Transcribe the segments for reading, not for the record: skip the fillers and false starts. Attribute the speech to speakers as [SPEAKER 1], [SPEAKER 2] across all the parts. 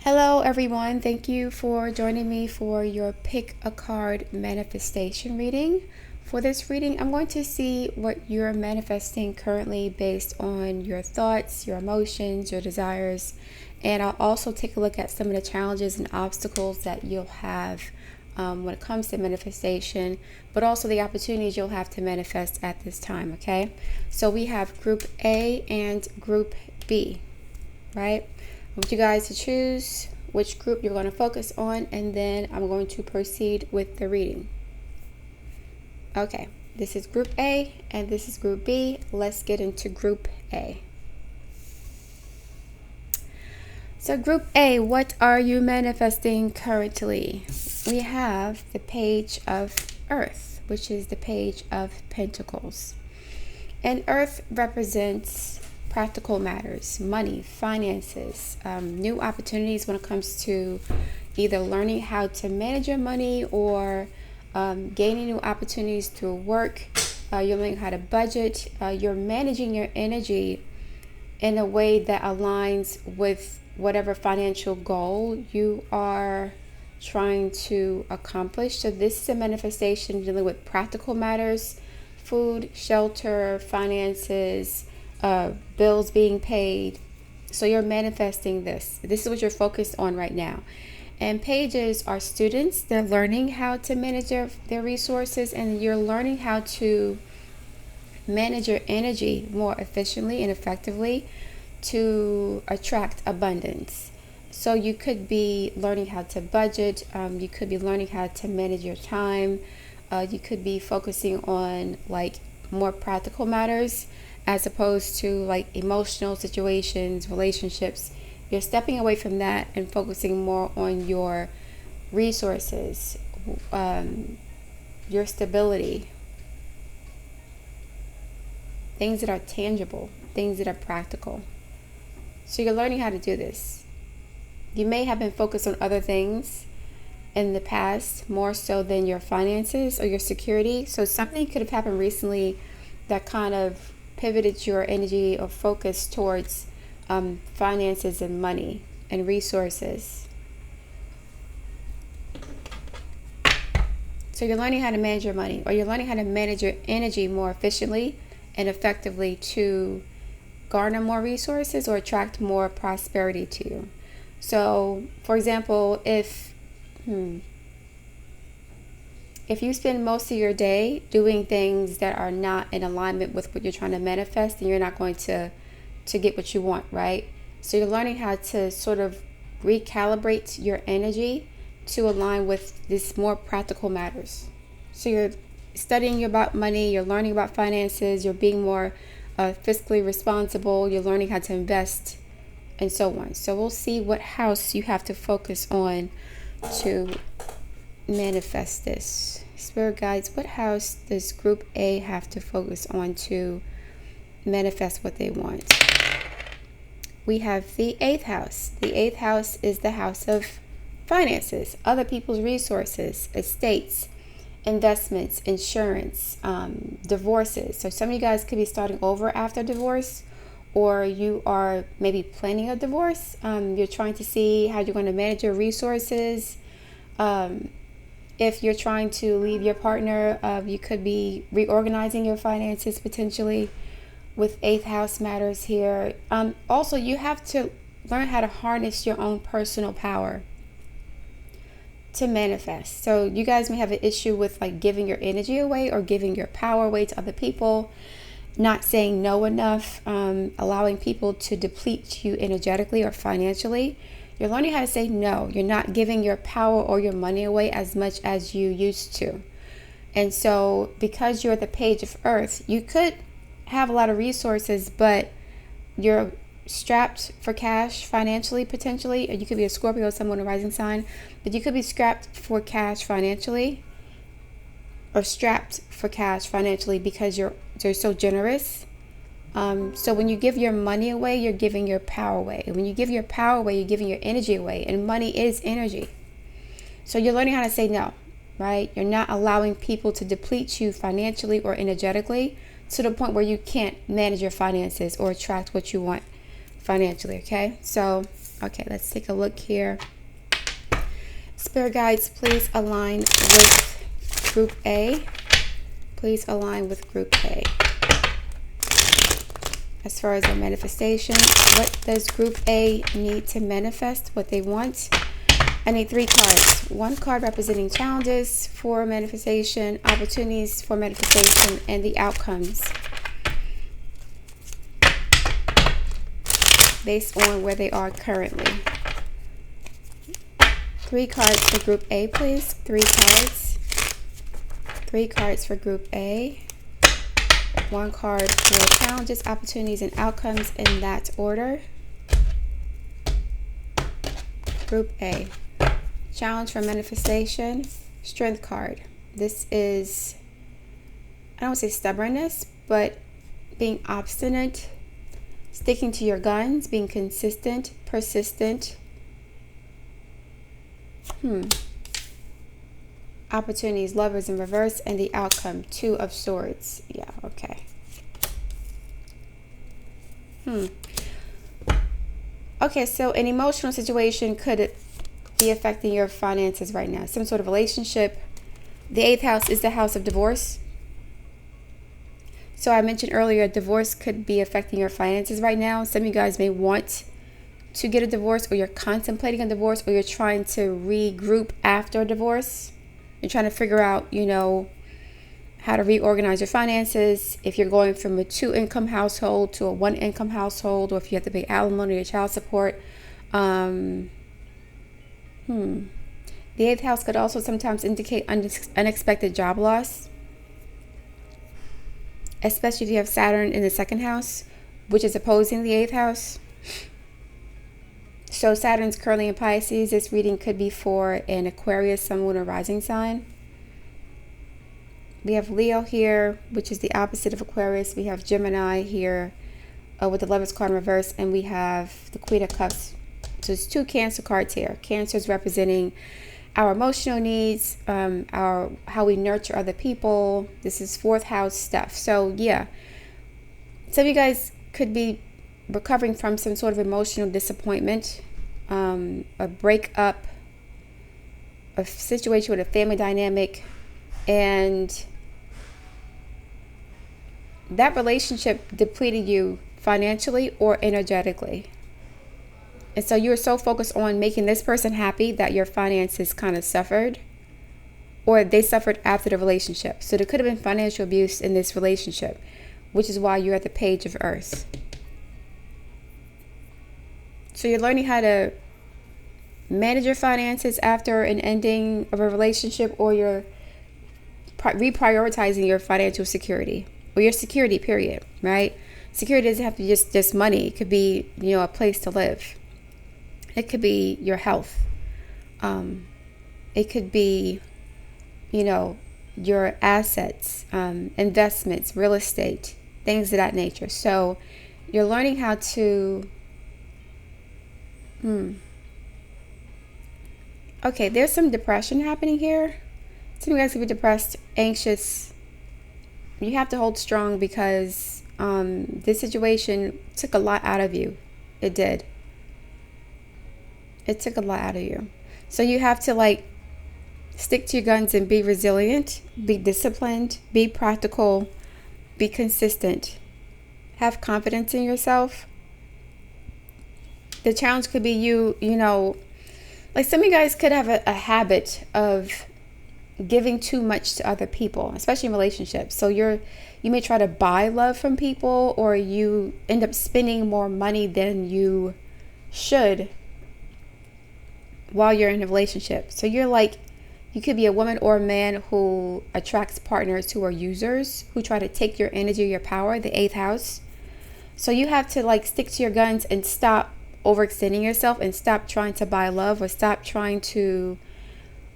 [SPEAKER 1] Hello, everyone. Thank you for joining me for your Pick a Card manifestation reading. For this reading, I'm going to see what you're manifesting currently based on your thoughts, your emotions, your desires, and I'll also take a look at some of the challenges and obstacles that you'll have when it comes to manifestation, but also the opportunities you'll have to manifest at this time, okay? So we have Group A and Group B, right? I want you guys to choose which group you're going to focus on, and then I'm going to proceed with the reading. Okay, this is Group A and this is Group B. Let's get into Group A. So Group A, what are you manifesting currently? We have the Page of Earth, which is the Page of Pentacles. And Earth represents practical matters, money, finances, new opportunities when it comes to either learning how to manage your money or gaining new opportunities through work. You're learning how to budget. You're managing your energy in a way that aligns with whatever financial goal you are trying to accomplish. So this is a manifestation dealing with practical matters, food, shelter, finances, bills being paid. So you're manifesting this. This is what you're focused on right now. And pages are students. They're learning how to manage their resources, and you're learning how to manage your energy more efficiently and effectively to attract abundance. So you could be learning how to budget. You could be learning how to manage your time. You could be focusing on like more practical matters as opposed to like emotional situations, relationships. You're stepping away from that and focusing more on your resources, your stability, things that are tangible, things that are practical. So you're learning how to do this. You may have been focused on other things in the past more so than your finances or your security. So something could have happened recently that kind of pivoted your energy or focus towards finances and money and resources. So you're learning how to manage your money, or you're learning how to manage your energy more efficiently and effectively to garner more resources or attract more prosperity to you. So, for example, if you spend most of your day doing things that are not in alignment with what you're trying to manifest, then you're not going to get what you want, right? So you're learning how to sort of recalibrate your energy to align with these more practical matters. So you're studying about money, you're learning about finances, you're being more fiscally responsible, you're learning how to invest, and so on. So we'll see what house you have to focus on to manifest this. Spirit guides, what house does Group A have to focus on to manifest what they want? We have the 8th house. The 8th house is the house of finances, other people's resources, estates, investments, insurance, divorces. So some of you guys could be starting over after divorce, or you are maybe planning a divorce. You're trying to see how you're going to manage your resources. If you're trying to leave your partner, you could be reorganizing your finances potentially with 8th house matters here. Also, you have to learn how to harness your own personal power to manifest. So you guys may have an issue with like giving your energy away or giving your power away to other people, not saying no enough, allowing people to deplete you energetically or financially. You're learning how to say no. You're not giving your power or your money away as much as you used to. And so because you're the Page of Earth, you could have a lot of resources, but you're strapped for cash financially, potentially. Or you could be a Scorpio, someone a rising sign, but you could be strapped for cash financially, or strapped for cash financially because you're so generous. So when you give your money away, you're giving your power away. And when you give your power away, you're giving your energy away. And money is energy. So you're learning how to say no, right? You're not allowing people to deplete you financially or energetically to the point where you can't manage your finances or attract what you want financially, okay? So Okay, let's take a look here. Spirit guides, please align with Group A. Please align with Group A. As far as their manifestation, what does Group A need to manifest what they want? I need 3 cards. 1 card representing challenges for manifestation, opportunities for manifestation, and the outcomes based on where they are currently. 3 cards for Group A, please. 3 cards. 3 cards for Group A. 1 card for challenges, opportunities, and outcomes in that order. Group A. Challenge for manifestation. Strength card. This is, I don't want to say stubbornness, but being obstinate, sticking to your guns, being consistent, persistent. Opportunities, Lovers in reverse, and the outcome, 2 of Swords. Yeah, okay. Okay, so an emotional situation could be affecting your finances right now. Some sort of relationship. The 8th house is the house of divorce. So I mentioned earlier, divorce could be affecting your finances right now. Some of you guys may want to get a divorce, or you're contemplating a divorce, or you're trying to regroup after a divorce. You're trying to figure out, how to reorganize your finances. If you're going from a 2-income household to a 1-income household, or if you have to pay alimony or child support. The 8th house could also sometimes indicate unexpected job loss, especially if you have Saturn in the 2nd house, which is opposing the 8th house. So Saturn's currently in Pisces. This reading could be for an Aquarius, Sun, Moon, or Rising sign. We have Leo here, which is the opposite of Aquarius. We have Gemini here with the Lovers card in reverse, and we have the Queen of Cups. So it's 2 Cancer cards here. Cancer is representing our emotional needs, how we nurture other people. This is 4th house stuff. So yeah, some of you guys could be recovering from some sort of emotional disappointment, a breakup, a situation with a family dynamic, and that relationship depleted you financially or energetically. And so you were so focused on making this person happy that your finances kind of suffered, or they suffered after the relationship. So there could have been financial abuse in this relationship, which is why you're at the Page of Earth. So you're learning how to manage your finances after an ending of a relationship, or you're reprioritizing your financial security, or your security, period, right? Security doesn't have to be just money. It could be, a place to live. It could be your health. It could be, your assets, investments, real estate, things of that nature. So you're learning how to okay, there's some depression happening here. Some of you guys could be depressed, anxious. You have to hold strong, because this situation took a lot out of you. It did. It took a lot out of you. So you have to stick to your guns and be resilient, be disciplined, be practical, be consistent, have confidence in yourself. The challenge could be some of you guys could have a habit of giving too much to other people, especially in relationships. So you may try to buy love from people, or you end up spending more money than you should while you're in a relationship. So you could be a woman or a man who attracts partners who are users, who try to take your energy, your power, the 8th house. So you have to stick to your guns and stop overextending yourself, and stop trying to buy love, or stop trying to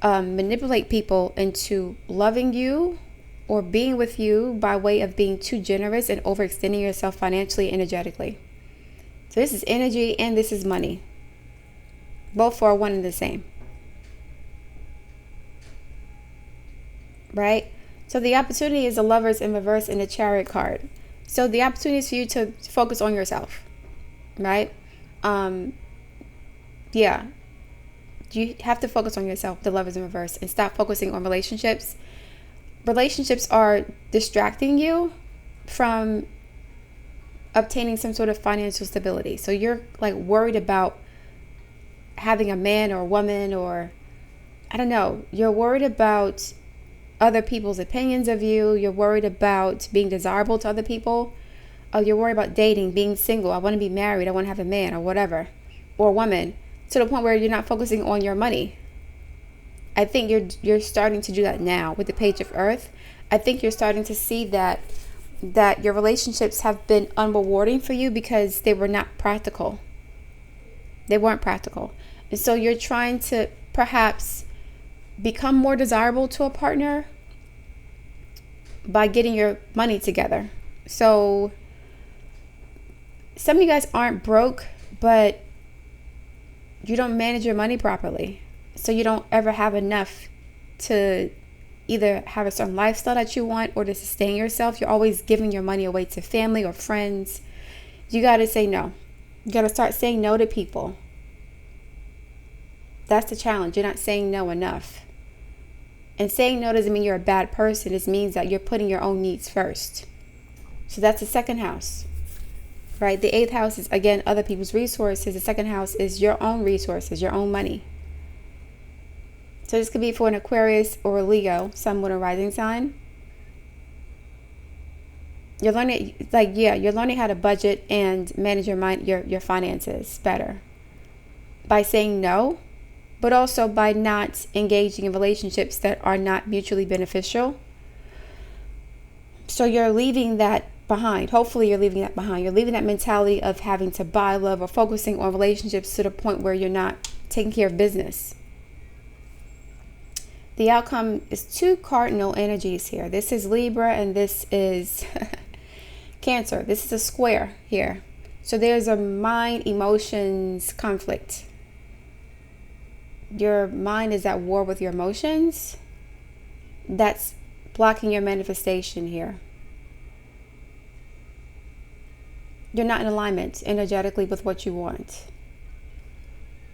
[SPEAKER 1] manipulate people into loving you or being with you by way of being too generous and overextending yourself financially, energetically. So this is energy and this is money. Both are one and the same. Right? So the opportunity is the Lovers in reverse and the Chariot card. So the opportunity is for you to focus on yourself. Right? yeah, you have to focus on yourself. The love is in reverse, and stop focusing on relationships. Relationships are distracting you from obtaining some sort of financial stability. So you're like worried about having a man or a woman, or I don't know, you're worried about other people's opinions of you. You're worried about being desirable to other people. You're worried about dating, being single. I want to be married. I want to have a man or whatever, or a woman, to the point where you're not focusing on your money. I think you're starting to do that now with the Page of Earth. I think you're starting to see that your relationships have been unrewarding for you because they were not practical. They weren't practical. And so you're trying to perhaps become more desirable to a partner by getting your money together. So some of you guys aren't broke, but you don't manage your money properly. So you don't ever have enough to either have a certain lifestyle that you want or to sustain yourself. You're always giving your money away to family or friends. You got to say no. You got to start saying no to people. That's the challenge. You're not saying no enough. And saying no doesn't mean you're a bad person. It means that you're putting your own needs first. So that's the second house, right? The 8th house is, again, other people's resources. The second house is your own resources, your own money. So this could be for an Aquarius or a Leo, sun, moon, or rising sign. You're learning, you're learning how to budget and manage your finances better by saying no, but also by not engaging in relationships that are not mutually beneficial. So you're leaving that behind. Hopefully you're leaving that behind. You're leaving that mentality of having to buy love or focusing on relationships to the point where you're not taking care of business. The outcome is 2 cardinal energies here. This is Libra and this is Cancer. This is a square here. So there's a mind emotions conflict. Your mind is at war with your emotions. That's blocking your manifestation here. You're not in alignment energetically with what you want.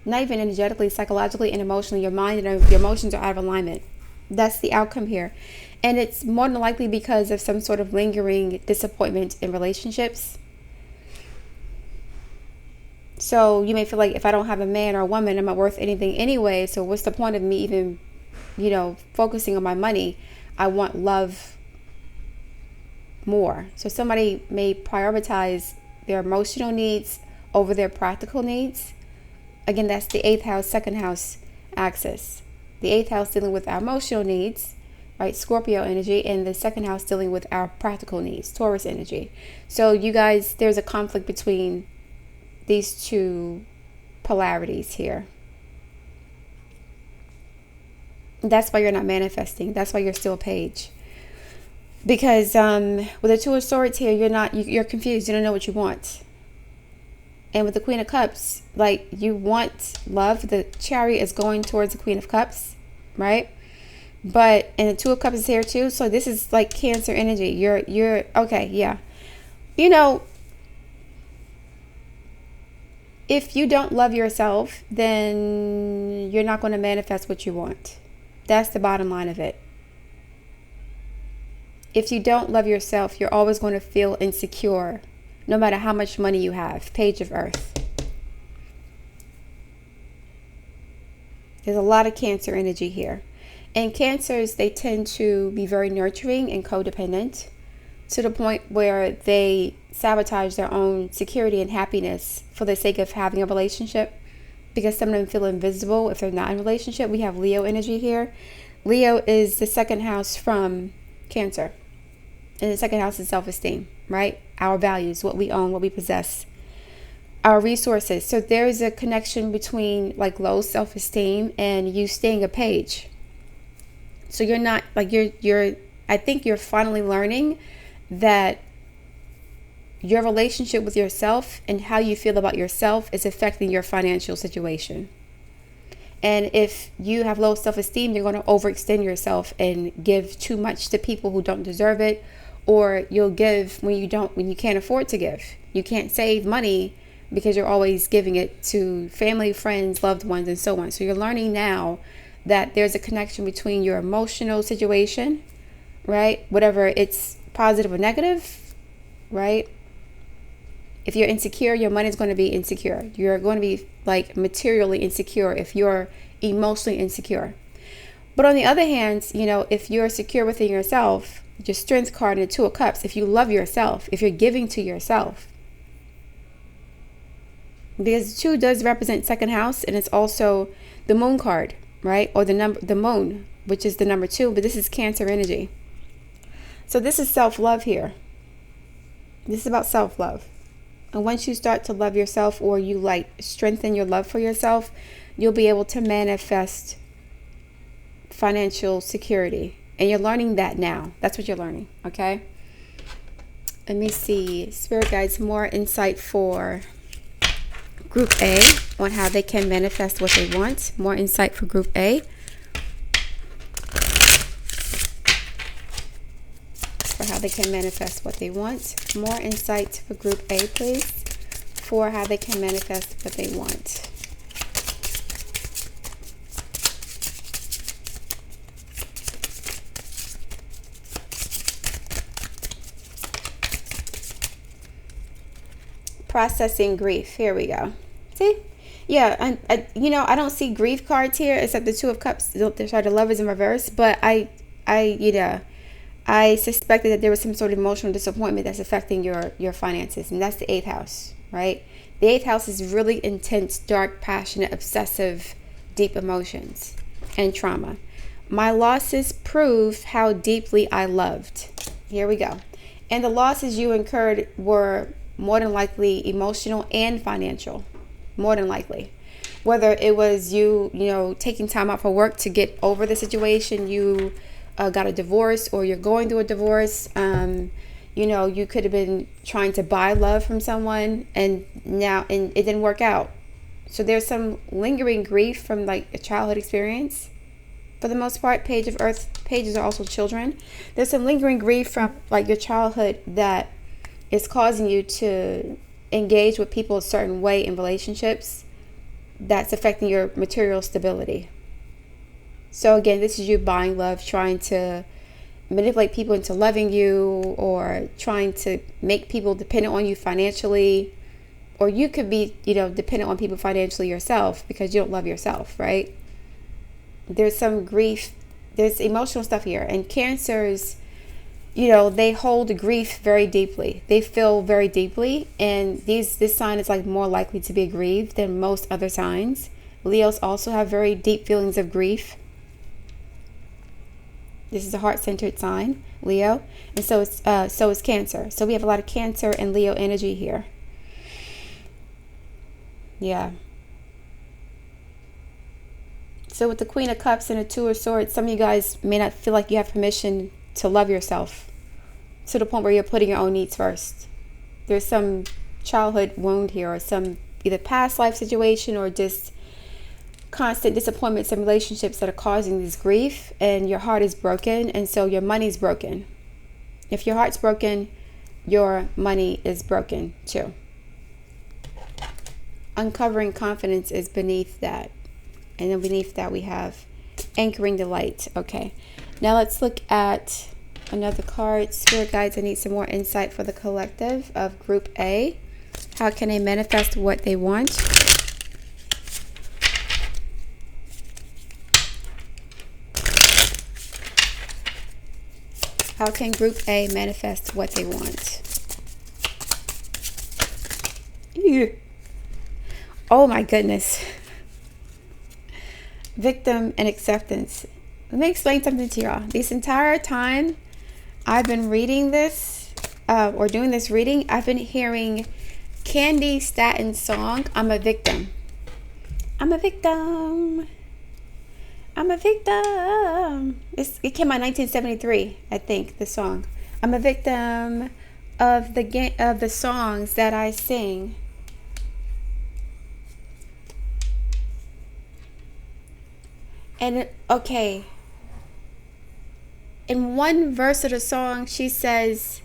[SPEAKER 1] Not even energetically, psychologically and emotionally. Your mind and your emotions are out of alignment. That's the outcome here. And it's more than likely because of some sort of lingering disappointment in relationships. So you may feel like, if I don't have a man or a woman, I'm not worth anything anyway. So what's the point of me even, focusing on my money? I want love more. So somebody may prioritize their emotional needs over their practical needs. Again, that's the 8th house, 2nd house axis. The 8th house dealing with our emotional needs, right? Scorpio energy, and the 2nd house dealing with our practical needs, Taurus energy. So you guys, there's a conflict between these 2 polarities here. That's why you're not manifesting. That's why you're still a page. Because with the 2 of Swords here, you're confused. You don't know what you want. And with the Queen of Cups, you want love. The Chariot is going towards the Queen of Cups, right? But, and the 2 of Cups is here too. So this is like Cancer energy. You're okay, yeah. If you don't love yourself, then you're not going to manifest what you want. That's the bottom line of it. If you don't love yourself, you're always going to feel insecure, no matter how much money you have. Page of Earth. There's a lot of Cancer energy here. And Cancers, they tend to be very nurturing and codependent to the point where they sabotage their own security and happiness for the sake of having a relationship, because some of them feel invisible if they're not in a relationship. We have Leo energy here. Leo is the 2nd house from Cancer. And the 2nd house is self-esteem, right? Our values, what we own, what we possess, our resources. So there's a connection between low self-esteem and you staying a page. So you're not I think you're finally learning that your relationship with yourself and how you feel about yourself is affecting your financial situation. And if you have low self-esteem, you're going to overextend yourself and give too much to people who don't deserve it, or you'll give when you can't afford to give. You can't save money because you're always giving it to family, friends, loved ones, and so on. So you're learning now that there's a connection between your emotional situation, right? Whatever it's positive or negative, right? If you're insecure, your money is going to be insecure. You're going to be like materially insecure if you're emotionally insecure. But on the other hand, if you're secure within yourself, your strength card and the Two of Cups, if you love yourself, if you're giving to yourself, because 2 does represent second house, and it's also the moon card, right? Or the moon, which is the number 2, but this is Cancer energy. So this is self-love here. This is about self-love. And once you start to love yourself, or you strengthen your love for yourself, you'll be able to manifest financial security. And you're learning that now. That's what you're learning, okay? Let me see. Spirit guides, more insight for Group A on how they can manifest what they want. More insight for Group A. For how they can manifest what they want. More insight for Group A, please, for how they can manifest what they want. Processing grief. Here we go. See? Yeah, and I don't see grief cards here except the Two of Cups. Sorry, the Lovers in reverse. But I suspected that there was some sort of emotional disappointment that's affecting your finances, and that's the 8th house, right? The 8th house is really intense, dark, passionate, obsessive, deep emotions and trauma. My losses prove how deeply I loved. Here we go. And the losses you incurred were more than likely emotional and financial. More than likely. Whether it was you taking time out for work to get over the situation, you got a divorce, or you're going through a divorce. You could have been trying to buy love from someone, and it didn't work out. So there's some lingering grief from a childhood experience. For the most part, Page of Earth pages are also children. There's some lingering grief from your childhood that is causing you to engage with people a certain way in relationships that's affecting your material stability. So again, this is you buying love, trying to manipulate people into loving you, or trying to make people dependent on you financially. Or you could be, dependent on people financially yourself because you don't love yourself, right? There's some grief, there's emotional stuff here. And Cancers, they hold grief very deeply. They feel very deeply. And this sign is more likely to be aggrieved than most other signs. Leos also have very deep feelings of grief. This is a heart-centered sign, Leo. And so is Cancer. So we have a lot of Cancer and Leo energy here. Yeah. So with the Queen of Cups and the Two of Swords, some of you guys may not feel like you have permission to love yourself to the point where you're putting your own needs first. There's some childhood wound here, or some either past life situation, or just constant disappointments in relationships that are causing this grief, and your heart is broken, and so your money's broken. If your heart's broken, your money is broken too. Uncovering confidence is beneath that. And then beneath that we have anchoring the light. Okay. Now let's look at another card. Spirit guides, I need some more insight for the collective of Group A. How can they manifest what they want? How can Group A manifest what they want? Ew. Oh my goodness. Victim and acceptance. Let me explain something to y'all. This entire time I've been reading this, or doing this reading, I've been hearing Candy Statton's song, I'm a Victim. I'm a victim. I'm a victim. It came out in 1973, I think, the song. I'm a victim of the songs that I sing. And okay, in one verse of the song, she says,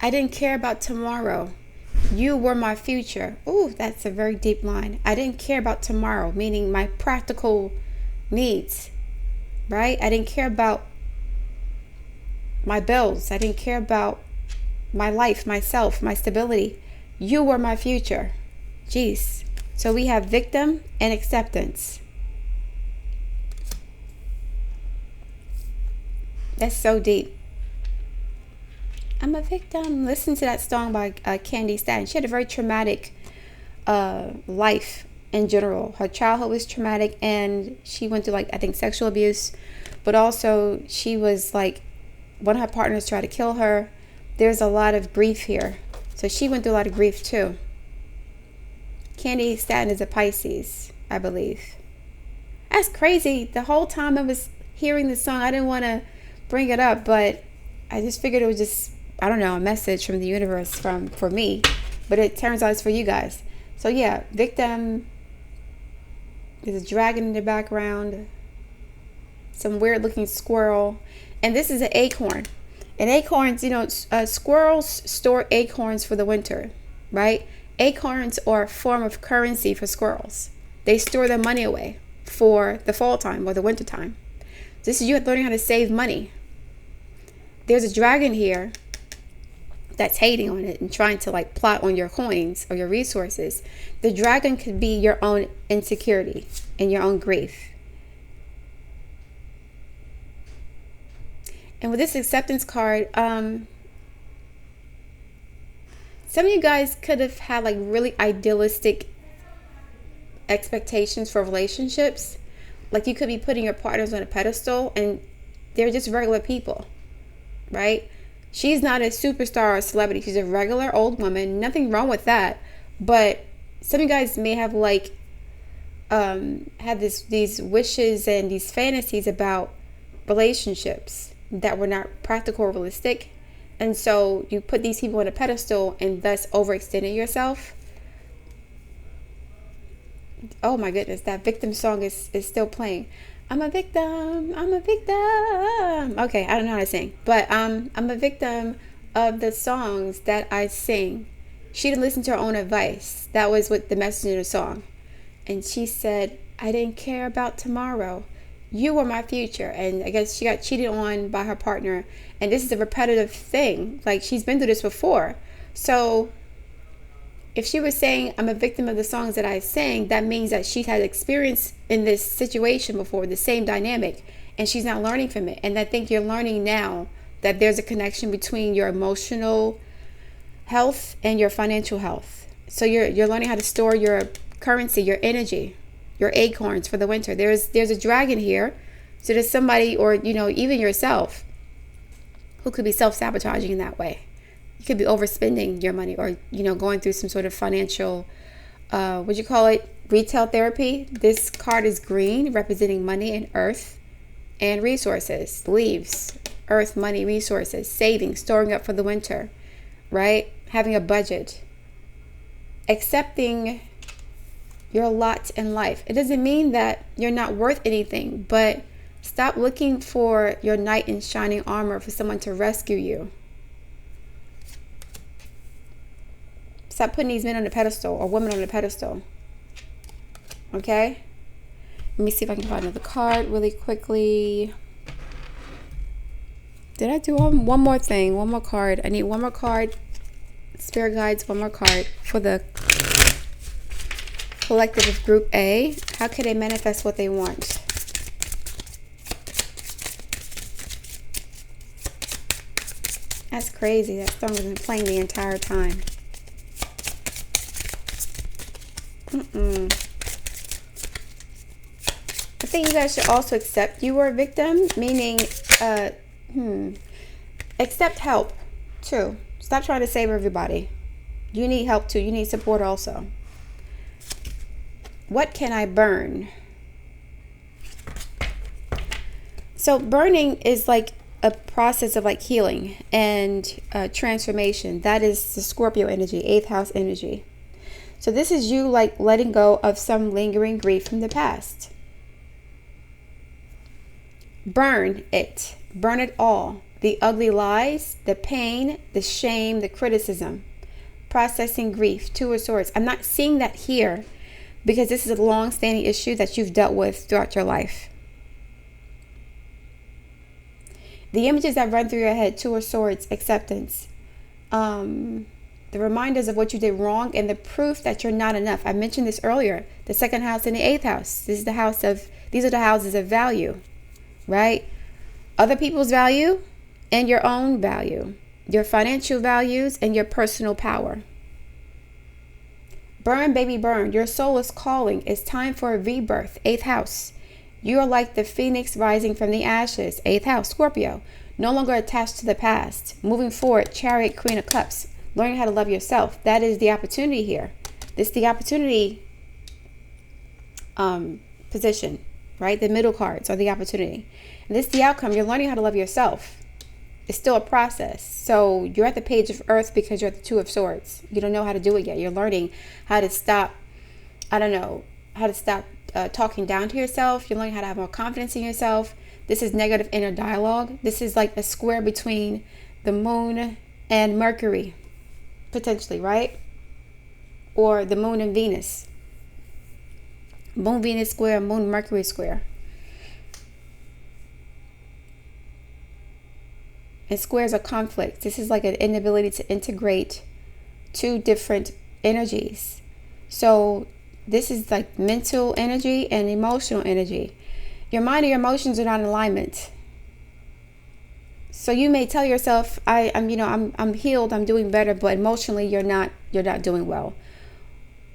[SPEAKER 1] I didn't care about tomorrow. You were my future. Ooh, that's a very deep line. I didn't care about tomorrow, meaning my practical needs, right? I didn't care about my bills. I didn't care about my life, myself, my stability. You were my future. Jeez. So we have victim and acceptance. That's so deep. I'm a victim. Listen to that song by Candy Staton. She had a very traumatic life in general. Her childhood was traumatic, and she went through, like, I think, sexual abuse, but also she was like, one of her partners tried to kill her. There's a lot of grief here. So she went through a lot of grief too. Candy Staton is a Pisces, I believe. That's crazy. The whole time I was hearing this song, I didn't want to bring it up, but I just figured it was just, I don't know, a message from the universe for me, but it turns out it's for you guys. So yeah, victim. There's a dragon in the background, some weird looking squirrel, and this is an acorn. And acorns, squirrels store acorns for the winter, right? Acorns are a form of currency for squirrels. They store their money away for the fall time or the winter time. This is you learning how to save money. There's a dragon here that's hating on it and trying to, like, plot on your coins or your resources. The dragon could be your own insecurity and your own grief. And with this acceptance card, some of you guys could have had, like, really idealistic expectations for relationships. Like, you could be putting your partners on a pedestal and they're just regular people, right? She's not a superstar or celebrity. She's a regular old woman. Nothing wrong with that. But some of you guys may have, like, had these wishes and these fantasies about relationships that were not practical or realistic. And so you put these people on a pedestal and thus overextended yourself. Oh my goodness, that victim song is still playing. I'm a victim. I'm a victim. Okay, I don't know how to sing, but I'm a victim of the songs that I sing. She didn't listen to her own advice. That was what the message of the song. And she said, I didn't care about tomorrow. You were my future. And I guess she got cheated on by her partner. And this is a repetitive thing. Like, she's been through this before. So if she was saying, I'm a victim of the songs that I sang, that means that she had experience in this situation before, the same dynamic, and she's not learning from it. And I think you're learning now that there's a connection between your emotional health and your financial health. So you're learning how to store your currency, your energy, your acorns for the winter. There's a dragon here. So there's somebody, or, even yourself, who could be self-sabotaging in that way. You could be overspending your money, or, going through some sort of financial, retail therapy. This card is green, representing money and earth and resources. Leaves, earth, money, resources, saving, storing up for the winter, right? Having a budget. Accepting your lot in life. It doesn't mean that you're not worth anything, but stop looking for your knight in shining armor for someone to rescue you. Stop putting these men on a pedestal or women on a pedestal. Okay? Let me see if I can find another card really quickly. Did I do one more thing? One more card. I need one more card. Spirit guides, one more card for the collective of Group A. How can they manifest what they want? That's crazy. That song has been playing the entire time. I think you guys should also accept you were a victim, meaning accept help too. Stop trying to save everybody. You need help too. You need support also. What can I burn? So burning is like a process of, like, healing and transformation. That is the Scorpio energy, 8th house energy. So this is you, like, letting go of some lingering grief from the past. Burn it. Burn it all. The ugly lies, the pain, the shame, the criticism. processing grief, Two of Swords. I'm not seeing that here because this is a long-standing issue that you've dealt with throughout your life. The images that run through your head, Two of Swords, acceptance. The reminders of what you did wrong and the proof that you're not enough. I mentioned this earlier. The second house and the eighth house. These are the houses of value, right? Other people's value and your own value. Your financial values and your personal power. Burn, baby, burn. Your soul is calling. It's time for a rebirth. Eighth house. You are like the phoenix rising from the ashes. Eighth house, Scorpio. No longer attached to the past. Moving forward, Chariot, Queen of Cups. Learning how to love yourself. That is the opportunity here. This is the opportunity position, right? The middle cards are the opportunity. And this is the outcome. You're learning how to love yourself. It's still a process. So you're at the Page of Earth because you're at the Two of Swords. You don't know how to do it yet. You're learning how to stop, talking down to yourself. You're learning how to have more confidence in yourself. This is negative inner dialogue. This is like a square between the moon and Mercury, potentially, right? Or the moon and Venus. Moon, Venus square, moon, Mercury square. And squares are conflicts. This is like an inability to integrate two different energies. So this is like mental energy and emotional energy. Your mind and your emotions are not in alignment. So you may tell yourself, I'm healed, I'm doing better, but emotionally you're not doing well.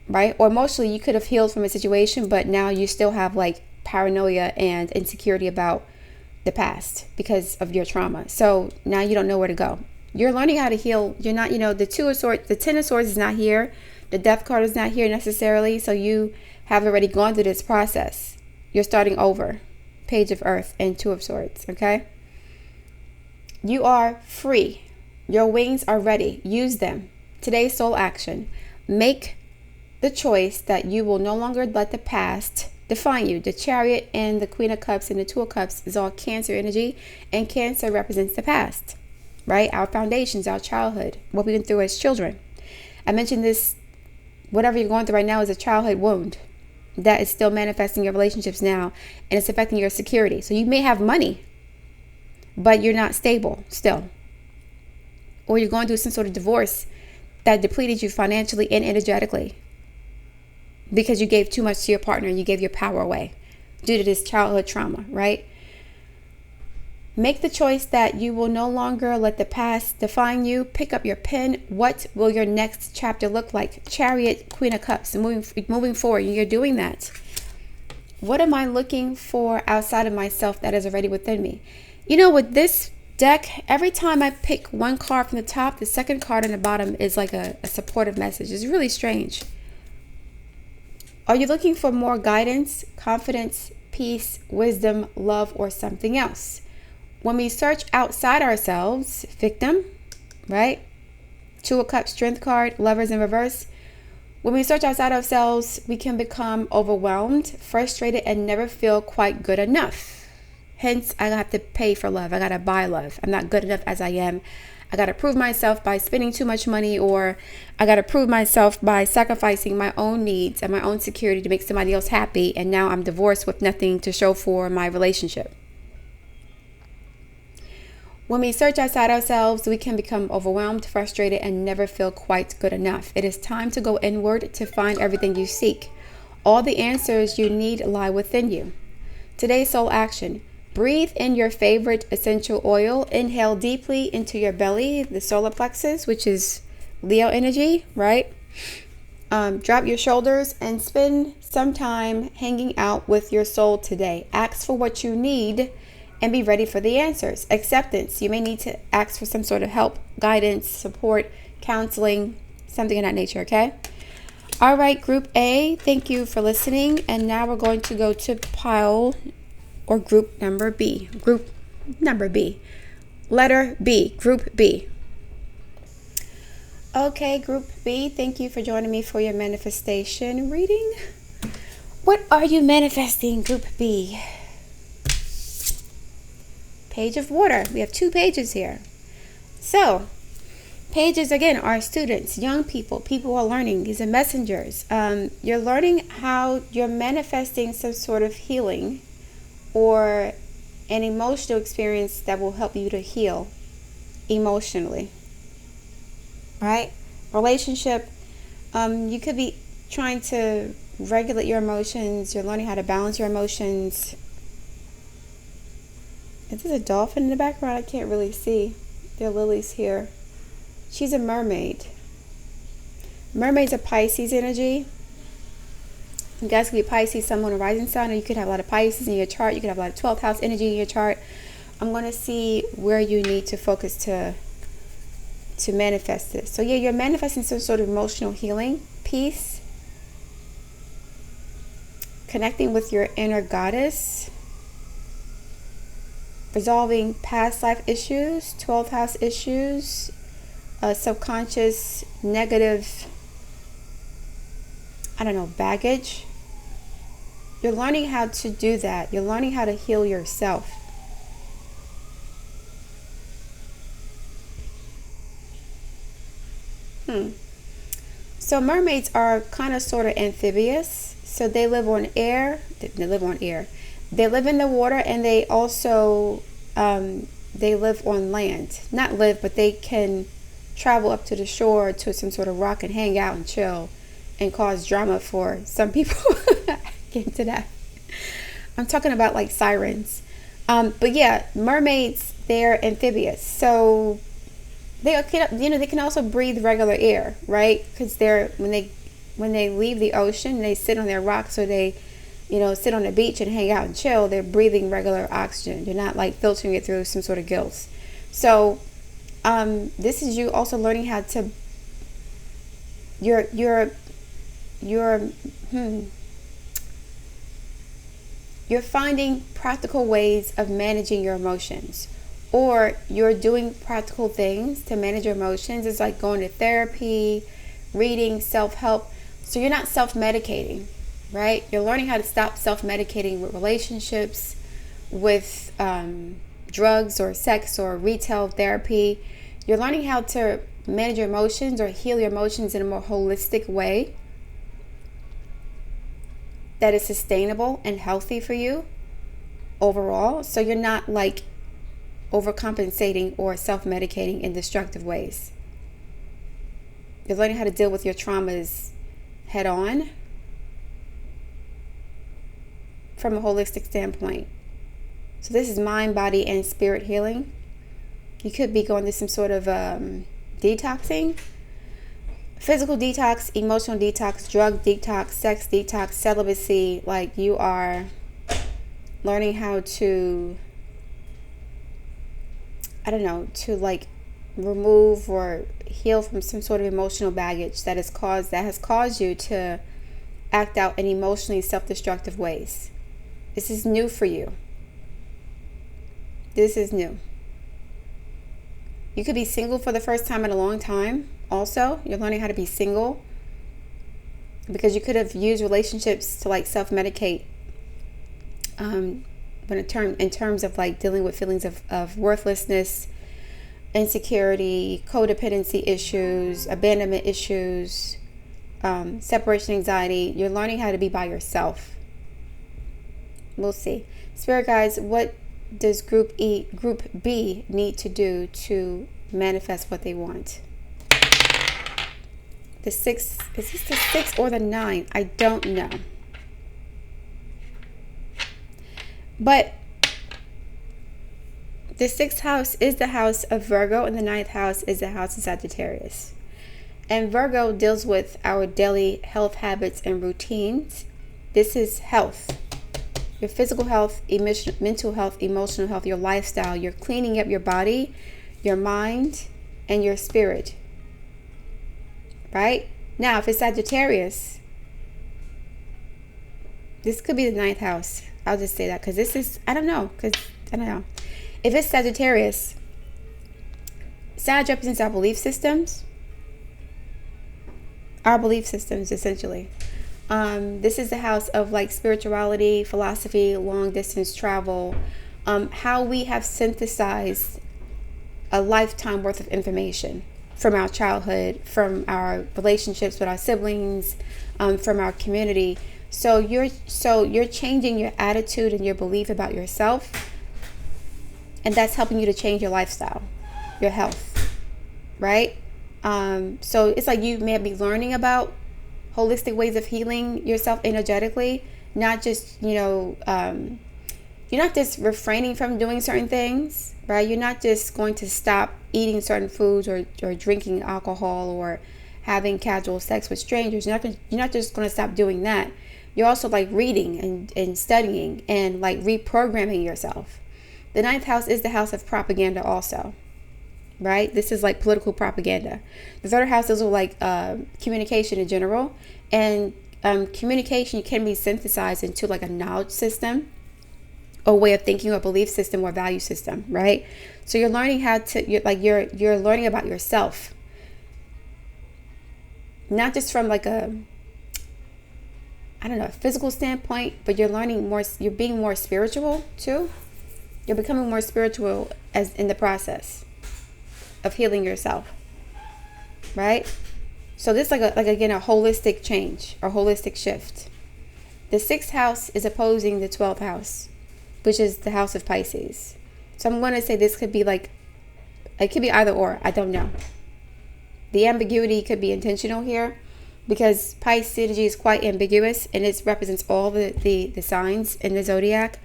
[SPEAKER 1] Right? Or emotionally you could have healed from a situation, but now you still have like paranoia and insecurity about the past because of your trauma. So now you don't know where to go. You're learning how to heal. You're not, the Two of Swords, the Ten of Swords is not here. The Death card is not here necessarily. So you have already gone through this process. You're starting over. Page of Earth and Two of Swords. Okay. You are free. Your wings are ready. Use them. Today's soul action. Make the choice that you will no longer let the past define you. The Chariot and the Queen of Cups and the Two of Cups is all Cancer energy, and Cancer represents the past, right? Our foundations, our childhood, what we went through as children. I mentioned this, whatever you're going through right now is a childhood wound that is still manifesting your relationships now, and it's affecting your security. So you may have money, but you're not stable still. Or you're going through some sort of divorce that depleted you financially and energetically, because you gave too much to your partner and you gave your power away due to this childhood trauma, right? Make the choice that you will no longer let the past define you. Pick up your pen. What will your next chapter look like? Chariot, Queen of Cups, moving forward. You're doing that. What am I looking for outside of myself that is already within me? With this deck, every time I pick one card from the top, the second card on the bottom is like a supportive message. It's really strange. Are you looking for more guidance, confidence, peace, wisdom, love, or something else? When we search outside ourselves, victim, right? Two of Cups, Strength card, Lovers in reverse. When we search outside ourselves, we can become overwhelmed, frustrated, and never feel quite good enough. Hence, I have to pay for love. I got to buy love. I'm not good enough as I am. I got to prove myself by spending too much money, or I got to prove myself by sacrificing my own needs and my own security to make somebody else happy. And now I'm divorced with nothing to show for my relationship. When we search outside ourselves, we can become overwhelmed, frustrated, and never feel quite good enough. It is time to go inward to find everything you seek. All the answers you need lie within you. Today's soul action. Breathe in your favorite essential oil. Inhale deeply into your belly, the solar plexus, which is Leo energy, right? Drop your shoulders and spend some time hanging out with your soul today. Ask for what you need and be ready for the answers. Acceptance. You may need to ask for some sort of help, guidance, support, counseling, something of that nature, okay? All right, Group A, thank you for listening. And now we're going to go to pile or group number B. Group number B. Letter B. Group B. Okay, Group B, thank you for joining me for your manifestation reading. What are you manifesting, Group B? Page of Water. We have 2 pages here. So, Pages, again, are students, young people, people who are learning. These are messengers. You're learning how you're manifesting some sort of healing or an emotional experience that will help you to heal emotionally. Right? Relationship, you could be trying to regulate your emotions. You're learning how to balance your emotions. Is this a dolphin in the background? I can't really see. There are lilies here. She's a mermaid. Mermaid's a Pisces energy. You guys could be Pisces, Sun, Moon, and Rising Sign, or you could have a lot of Pisces in your chart. You could have a lot of 12th house energy in your chart. I'm going to see where you need to focus to manifest this. So yeah, you're manifesting some sort of emotional healing, peace, connecting with your inner goddess, resolving past life issues, 12th house issues, subconscious negative, baggage. You're learning how to do that. You're learning how to heal yourself. So mermaids are kind of sort of amphibious. So they live on air. They live in the water, and they also they live on land. Not live, but they can travel up to the shore to some sort of rock and hang out and chill and cause drama for some people. Get into that. I'm talking about like sirens. But yeah, mermaids, they're amphibious. So they can also breathe regular air, right? Because when they leave the ocean, they sit on their rocks, or they sit on the beach and hang out and chill. They're breathing regular oxygen. They're not like filtering it through some sort of gills. So this is you also learning how to you're finding practical ways of managing your emotions, or you're doing practical things to manage your emotions. It's like going to therapy, reading, self-help. So you're not self-medicating, right? You're learning how to stop self-medicating with relationships, with drugs or sex or retail therapy. You're learning how to manage your emotions or heal your emotions in a more holistic way that is sustainable and healthy for you overall. So you're not like overcompensating or self-medicating in destructive ways. You're learning how to deal with your traumas head on from a holistic standpoint. So this is mind, body, and spirit healing. You could be going through some sort of detoxing. Physical detox, emotional detox, drug detox, sex detox, celibacy. Like you are learning how to, to like remove or heal from some sort of emotional baggage that has caused you to act out in emotionally self-destructive ways. This is new for you. This is new. You could be single for the first time in a long time. Also, you're learning how to be single because you could have used relationships to like self-medicate in terms of like dealing with feelings of worthlessness, insecurity, codependency issues, abandonment issues, separation anxiety. You're learning how to be by yourself. We'll see. Spirit guides, what does Group B need to do to manifest what they want? The 6, is this the 6 or the 9? I don't know. But the 6th house is the house of Virgo, and the 9th house is the house of Sagittarius. And Virgo deals with our daily health habits and routines. This is health. Your physical health, mental health, emotional health, your lifestyle. You're cleaning up your body, your mind, and your spirit. Right? Now, if it's Sagittarius, this could be the 9th house. I'll just say that because this is, I don't know. If it's Sagittarius, Sag represents our belief systems. Our belief systems, essentially. This is the house of like spirituality, philosophy, long distance travel, how we have synthesized a lifetime worth of information from our childhood, from our relationships with our siblings, from our community. So you're changing your attitude and your belief about yourself, and that's helping you to change your lifestyle, your health, right? So it's like you may be learning about holistic ways of healing yourself energetically, not just, you're not just refraining from doing certain things, right? You're not just going to stop eating certain foods or drinking alcohol or having casual sex with strangers. You're not just going to stop doing that. You're also like reading and studying and like reprogramming yourself. The 9th house is the house of propaganda also, right? This is like political propaganda. The 3rd house is like communication in general. And communication can be synthesized into like a knowledge system, a way of thinking, or belief system, or value system, right? So you're learning how to, you're learning about yourself, not just from like a physical standpoint, but you're learning more, you're being more spiritual too. You're becoming more spiritual as in the process of healing yourself, right? So this is again a holistic change or holistic shift. The 6th house is opposing the 12th house, which is the house of Pisces. So I'm going to say this could be like, it could be either or. I don't know. The ambiguity could be intentional here, because Pisces energy is quite ambiguous, and it represents all the signs in the zodiac.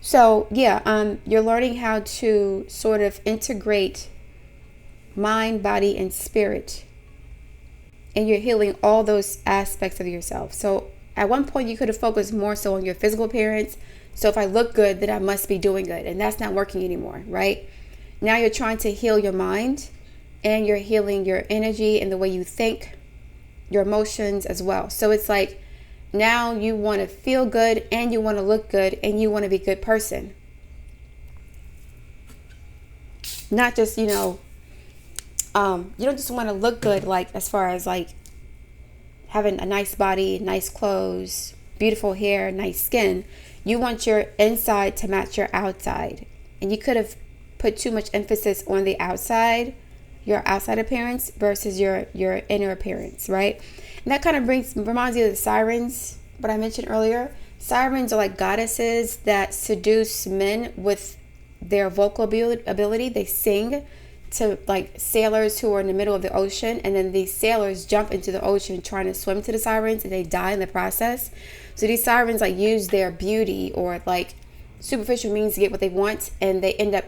[SPEAKER 1] So yeah, you're learning how to sort of integrate mind, body, and spirit, and you're healing all those aspects of yourself. So at one point you could have focused more so on your physical appearance. So if I look good, then I must be doing good, and that's not working anymore, right? Now you're trying to heal your mind, and you're healing your energy and the way you think, your emotions as well. So it's like now you want to feel good, and you want to look good, and you want to be a good person. Not just, you don't just want to look good, like as far as like having a nice body, nice clothes, beautiful hair, nice skin. You want your inside to match your outside. And you could have put too much emphasis on the outside, your outside appearance, versus your inner appearance, right? And that kind of reminds you of the sirens, what I mentioned earlier. Sirens are like goddesses that seduce men with their vocal ability. They sing to like sailors who are in the middle of the ocean, and then these sailors jump into the ocean trying to swim to the sirens, and they die in the process. So these sirens like use their beauty or like superficial means to get what they want, and they end up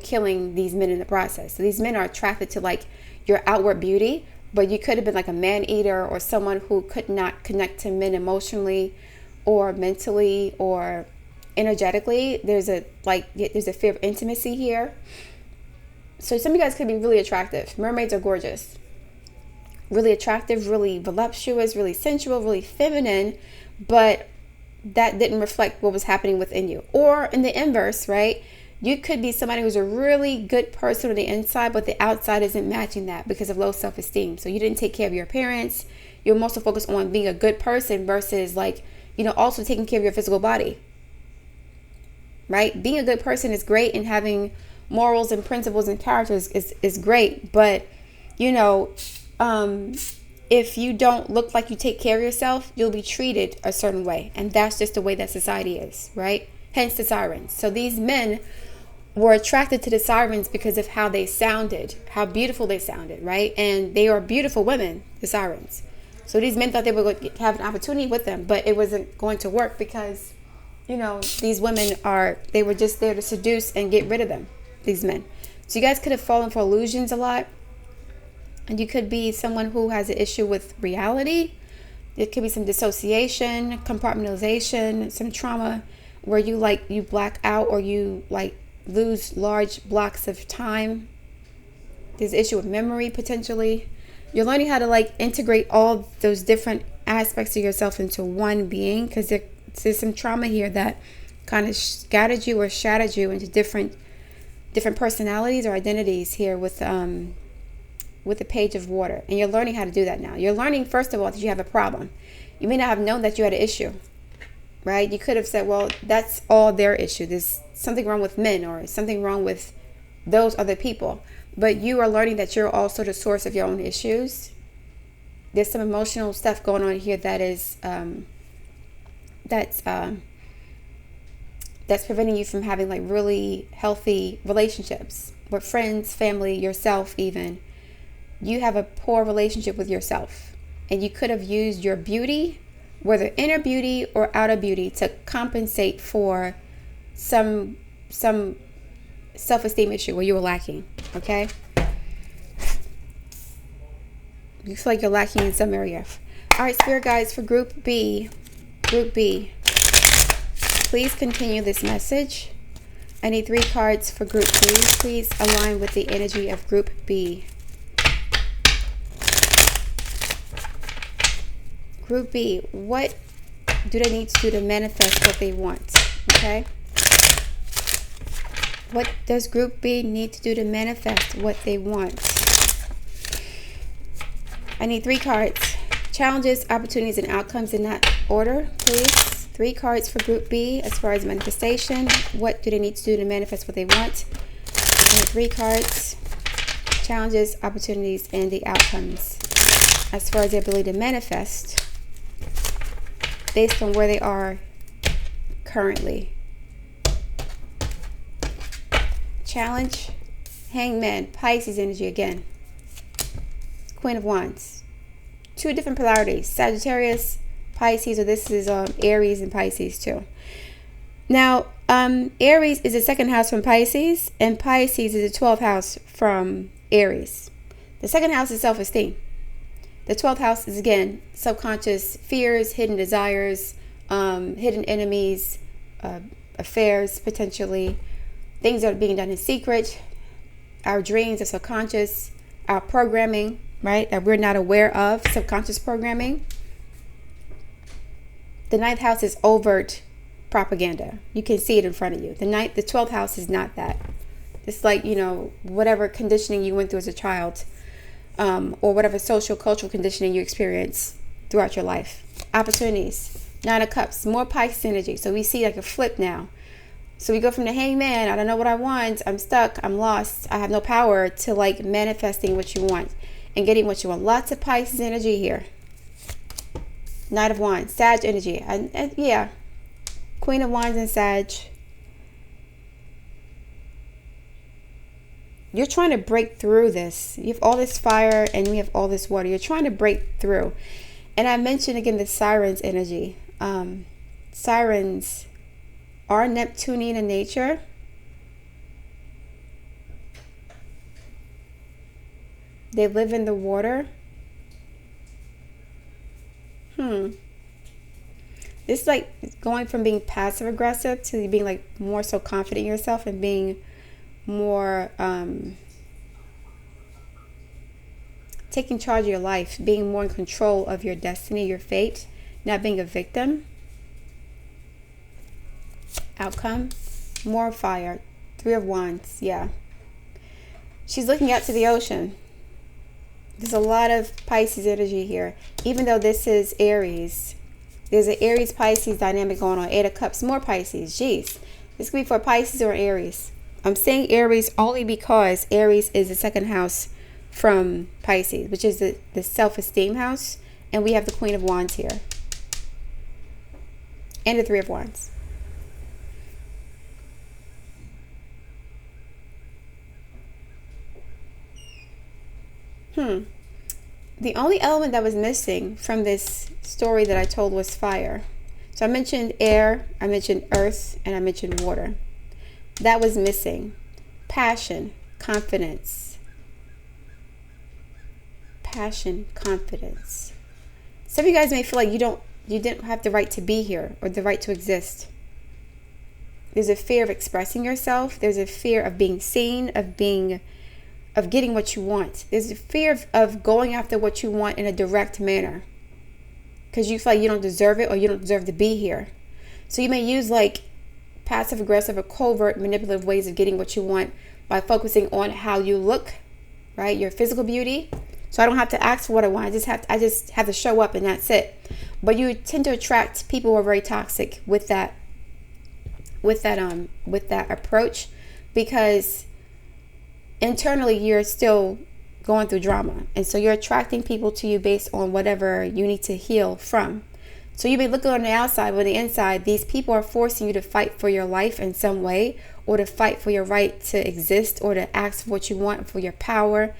[SPEAKER 1] killing these men in the process. So these men are attracted to like your outward beauty, but you could have been like a man-eater or someone who could not connect to men emotionally or mentally or energetically. There's a fear of intimacy here. So some of you guys could be really attractive. Mermaids are gorgeous. Really attractive, really voluptuous, really sensual, really feminine, but that didn't reflect what was happening within you. Or in the inverse, right? You could be somebody who's a really good person on the inside, but the outside isn't matching that because of low self-esteem. So you didn't take care of your appearance. You're mostly focused on being a good person versus also taking care of your physical body, right? Being a good person is great, and having morals and principles and characters is great. But, if you don't look like you take care of yourself, you'll be treated a certain way. And that's just the way that society is, right? Hence the sirens. So these men were attracted to the sirens because of how they sounded, how beautiful they sounded, right? And they are beautiful women, the sirens. So these men thought they were going to have an opportunity with them, but it wasn't going to work because, these women they were just there to seduce and get rid of them, these men. So you guys could have fallen for illusions a lot. And you could be someone who has an issue with reality. It could be some dissociation, compartmentalization, some trauma where you black out or you lose large blocks of time. There's an issue with memory potentially. You're learning how to integrate all those different aspects of yourself into one being, because there's some trauma here that kind of scattered you or shattered you into different personalities or identities here with the page of water. And you're learning how to do that now. You're learning, first of all, that you have a problem. You may not have known that you had an issue, right? You could have said, well, that's all their issue. There's something wrong with men or something wrong with those other people. but you are learning that you're also the source of your own issues. There's some emotional stuff going on here that is that's preventing you from having like really healthy relationships with friends, family, yourself even. You have a poor relationship with yourself, and you could have used your beauty, whether inner beauty or outer beauty, to compensate for some self-esteem issue where you were lacking. Okay, you feel like you're lacking in some area. All right, spirit guides for group B, please continue this message. I need 3 cards for group B. Please align with the energy of group B. Group B, what do they need to do to manifest what they want? Okay. What does group B need to do to manifest what they want? I need 3 cards. Challenges, opportunities, and outcomes in that order, please. 3 cards for group B as far as manifestation. What do they need to do to manifest what they want? I need 3 cards. Challenges, opportunities, and the outcomes as far as their ability to manifest based on where they are currently. Challenge, Hangman, Pisces energy again. Queen of Wands. 2 different polarities. Sagittarius, Pisces, or this is Aries and Pisces too. Now, Aries is the 2nd house from Pisces, and Pisces is the 12th house from Aries. The 2nd house is self-esteem. The 12th house is, again, subconscious fears, hidden desires, hidden enemies, affairs, potentially, things that are being done in secret, our dreams, the subconscious, our programming, right, that we're not aware of, subconscious programming. The 9th house is overt propaganda. You can see it in front of you. The 12th house is not that. It's like, whatever conditioning you went through as a child, or whatever social, cultural conditioning you experience throughout your life. Opportunities. 9 of Cups. More Pisces energy. So we see like a flip now. So we go from the Hangman, I don't know what I want, I'm stuck, I'm lost, I have no power, to like manifesting what you want and getting what you want. Lots of Pisces energy here. Knight of Wands. Sag energy. And yeah. Queen of Wands and Sag. You're trying to break through this. You have all this fire and we have all this water. You're trying to break through. And I mentioned again the Sirens energy. Sirens are Neptunian in nature. They live in the water. It's like going from being passive aggressive to being like more so confident in yourself and being more taking charge of your life, being more in control of your destiny, your fate, not being a victim. Outcome, more fire. 3 of Wands. Yeah, she's looking out to the ocean. There's a lot of Pisces energy here. Even though this is Aries, there's an Aries Pisces dynamic going on. 8 of Cups, more Pisces. Jeez, this could be for Pisces or Aries. I'm saying Aries only because Aries is the 2nd house from Pisces, which is the self-esteem house, and we have the Queen of Wands here and the 3 of Wands. The only element that was missing from this story that I told was fire. So I mentioned air, I mentioned earth, and I mentioned water. That was missing. Passion, confidence. Passion, confidence. Some of you guys may feel like you didn't have the right to be here or the right to exist. There's a fear of expressing yourself. There's a fear of being seen, of getting what you want. There's a fear of going after what you want in a direct manner because you feel like you don't deserve it or you don't deserve to be here. So you may use like passive aggressive or covert manipulative ways of getting what you want by focusing on how you look, right? Your physical beauty. So I don't have to ask for what I want. I just have to show up and that's it. But you tend to attract people who are very toxic with that approach because internally you're still going through drama. And so you're attracting people to you based on whatever you need to heal from. So you may look on the outside, but on the inside, these people are forcing you to fight for your life in some way, or to fight for your right to exist, or to ask for what you want, for your power.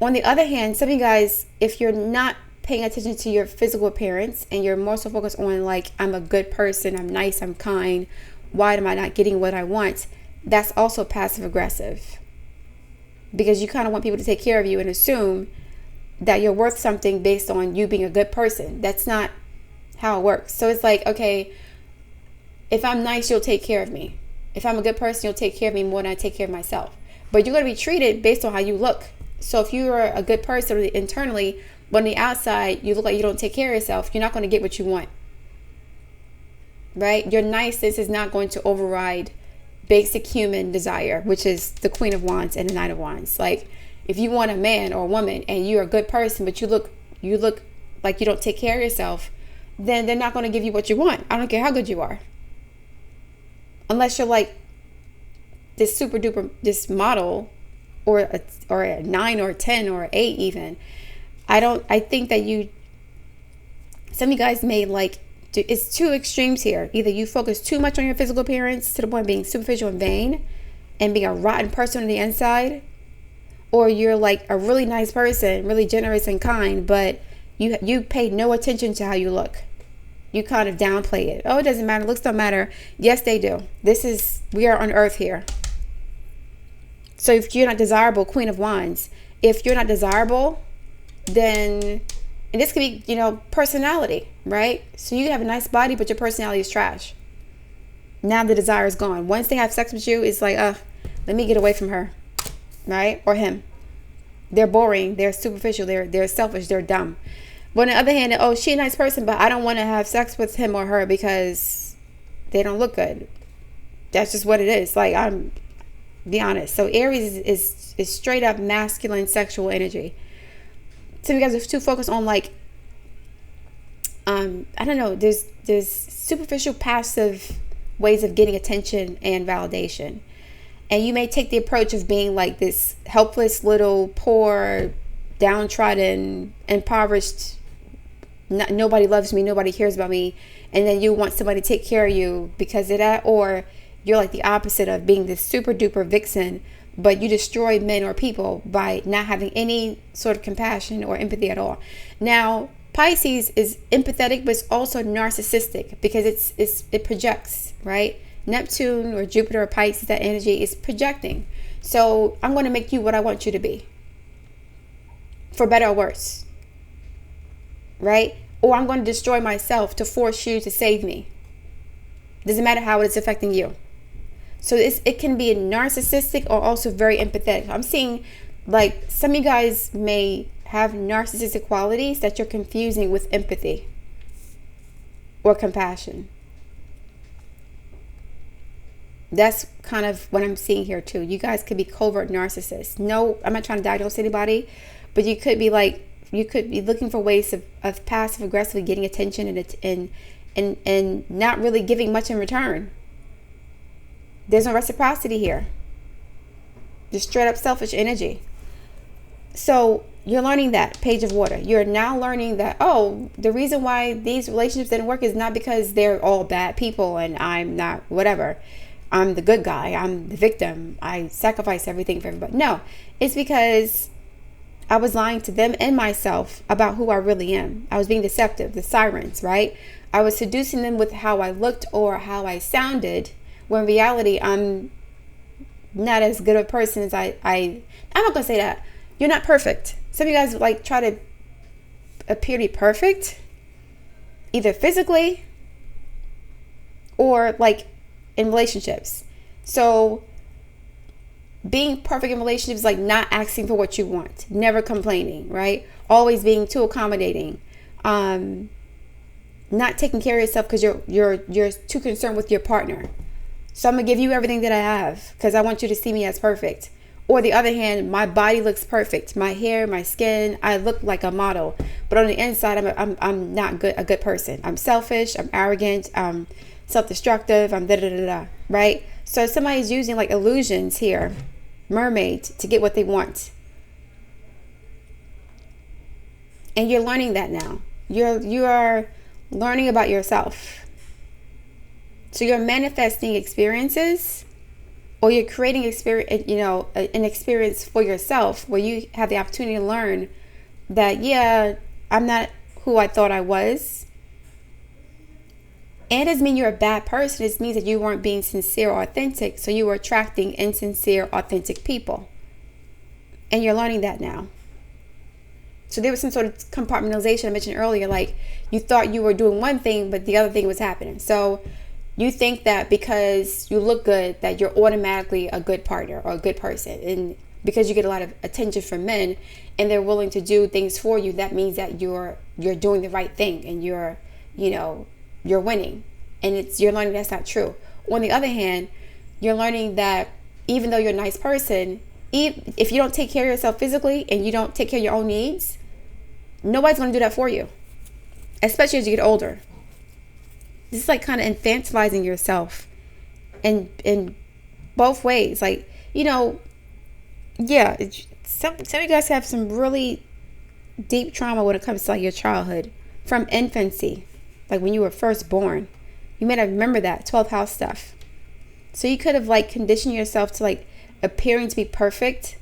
[SPEAKER 1] On the other hand, some of you guys, if you're not paying attention to your physical appearance and you're more so focused on like, I'm a good person, I'm nice, I'm kind, why am I not getting what I want? That's also passive aggressive, because you kind of want people to take care of you and assume that you're worth something based on you being a good person. That's not how it works. So it's like, okay, if I'm nice, you'll take care of me. If I'm a good person, you'll take care of me more than I take care of myself. But you're going to be treated based on how you look. So if you are a good person internally, but on the outside, you look like you don't take care of yourself, you're not going to get what you want. Right? Your niceness is not going to override basic human desire, which is the Queen of Wands and the Knight of Wands. Like, if you want a man or a woman and you're a good person, but you look like you don't take care of yourself, then they're not going to give you what you want. I don't care how good you are. Unless you're like this super duper, this model, or a 9 or a 10 or an 8 even. I think that some of you guys may like, it's two extremes here. Either you focus too much on your physical appearance to the point of being superficial and vain and being a rotten person on the inside, or you're like a really nice person, really generous and kind, but you pay no attention to how you look. You kind of downplay it. Oh, it doesn't matter. Looks don't matter. Yes, they do. We are on earth here. So if you're not desirable, Queen of Wands, if you're not desirable, then, and this could be, personality, right? So you have a nice body, but your personality is trash. Now the desire is gone. Once they have sex with you, it's like, let me get away from her, right? Or him. They're boring. They're superficial. They're selfish. They're dumb. But on the other hand, she's a nice person, but I don't want to have sex with him or her because they don't look good. That's just what it is. Like, I'm be honest. So Aries is straight up masculine sexual energy. Some of you guys are too focused on like, I don't know, there's superficial passive ways of getting attention and validation. And you may take the approach of being like this helpless little poor, downtrodden, impoverished, nobody loves me, nobody cares about me, and then you want somebody to take care of you because of that. Or you're like the opposite of being this super duper vixen, but you destroy men or people by not having any sort of compassion or empathy at all. Now, Pisces is empathetic, but it's also narcissistic because it projects, right? Neptune or Jupiter or Pisces, that energy is projecting. So I'm going to make you what I want you to be, for better or worse, right? Or I'm going to destroy myself to force you to save me. Doesn't matter how it's affecting you. So it can be narcissistic or also very empathetic. I'm seeing like some of you guys may have narcissistic qualities that you're confusing with empathy or compassion. That's kind of what I'm seeing here too. You guys could be covert narcissists. No, I'm not trying to diagnose anybody, but you could be looking for ways of passive aggressively getting attention and not really giving much in return. There's no reciprocity here. Just straight up selfish energy. So you're learning that, Page of Water. You're now learning that, the reason why these relationships didn't work is not because they're all bad people and I'm not whatever. I'm the good guy. I'm the victim. I sacrifice everything for everybody. No, it's because I was lying to them and myself about who I really am. I was being deceptive, the sirens, right? I was seducing them with how I looked or how I sounded, when in reality, I'm not as good a person as I'm not going to say that. You're not perfect. Some of you guys like try to appear to be perfect, either physically or like in relationships. So being perfect in relationships is like not asking for what you want, never complaining, right? Always being too accommodating, not taking care of yourself because you're too concerned with your partner. So I'm gonna give you everything that I have because I want you to see me as perfect. Or the other hand, my body looks perfect, my hair, my skin, I look like a model, but on the inside, I'm not a good person. I'm selfish, I'm arrogant, I'm self-destructive, I'm right? So somebody's using like illusions here mermaid to get what they want. And you're learning that now. You are learning about yourself. So you're manifesting experiences, or you're creating an experience for yourself where you have the opportunity to learn that, yeah, I'm not who I thought I was. And it doesn't mean you're a bad person. It means that you weren't being sincere or authentic. So you were attracting insincere, authentic people. And you're learning that now. So there was some sort of compartmentalization I mentioned earlier. Like, you thought you were doing one thing, but the other thing was happening. So you think that because you look good, that you're automatically a good partner or a good person. And because you get a lot of attention from men and they're willing to do things for you, that means that you're doing the right thing and you're winning. And you're learning that's not true. On the other hand, you're learning that even though you're a nice person, if you don't take care of yourself physically and you don't take care of your own needs, nobody's going to do that for you, especially as you get older. This is like kind of infantilizing yourself in both ways. Like, yeah, some of you guys have some really deep trauma when it comes to like your childhood, from infancy, like when you were first born. You may not remember that 12th house stuff. So you could have like conditioned yourself to like appearing to be perfect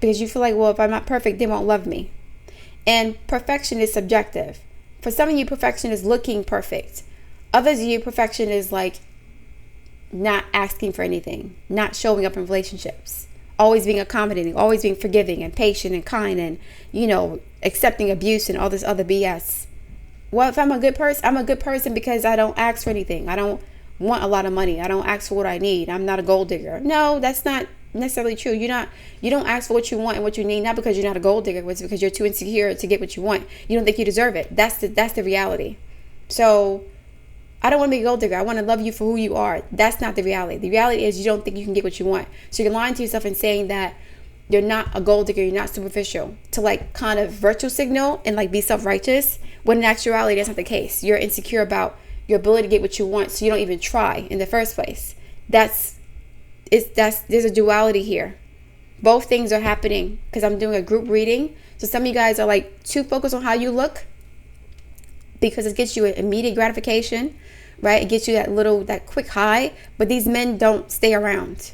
[SPEAKER 1] because you feel like, well, if I'm not perfect, they won't love me. And perfection is subjective. For some of you, perfection is looking perfect. Others of you, perfection is like not asking for anything, not showing up in relationships, always being accommodating, always being forgiving and patient and kind and, accepting abuse and all this other BS. Well, if I'm a good person, I'm a good person because I don't ask for anything. I don't want a lot of money. I don't ask for what I need. I'm not a gold digger. No, that's not necessarily true. You don't ask for what you want and what you need, not because you're not a gold digger, it's because you're too insecure to get what you want. You don't think you deserve it. That's the reality. So I don't want to be a gold digger. I want to love you for who you are. That's not the reality. The reality is you don't think you can get what you want. So you're lying to yourself and saying that you're not a gold digger, you're not superficial, to like kind of virtue signal and like be self-righteous, when in actuality that's not the case. You're insecure about your ability to get what you want, so you don't even try in the first place. There's a duality here. Both things are happening because I'm doing a group reading. So some of you guys are like too focused on how you look because it gets you an immediate gratification, right? It gets you that quick high, but these men don't stay around.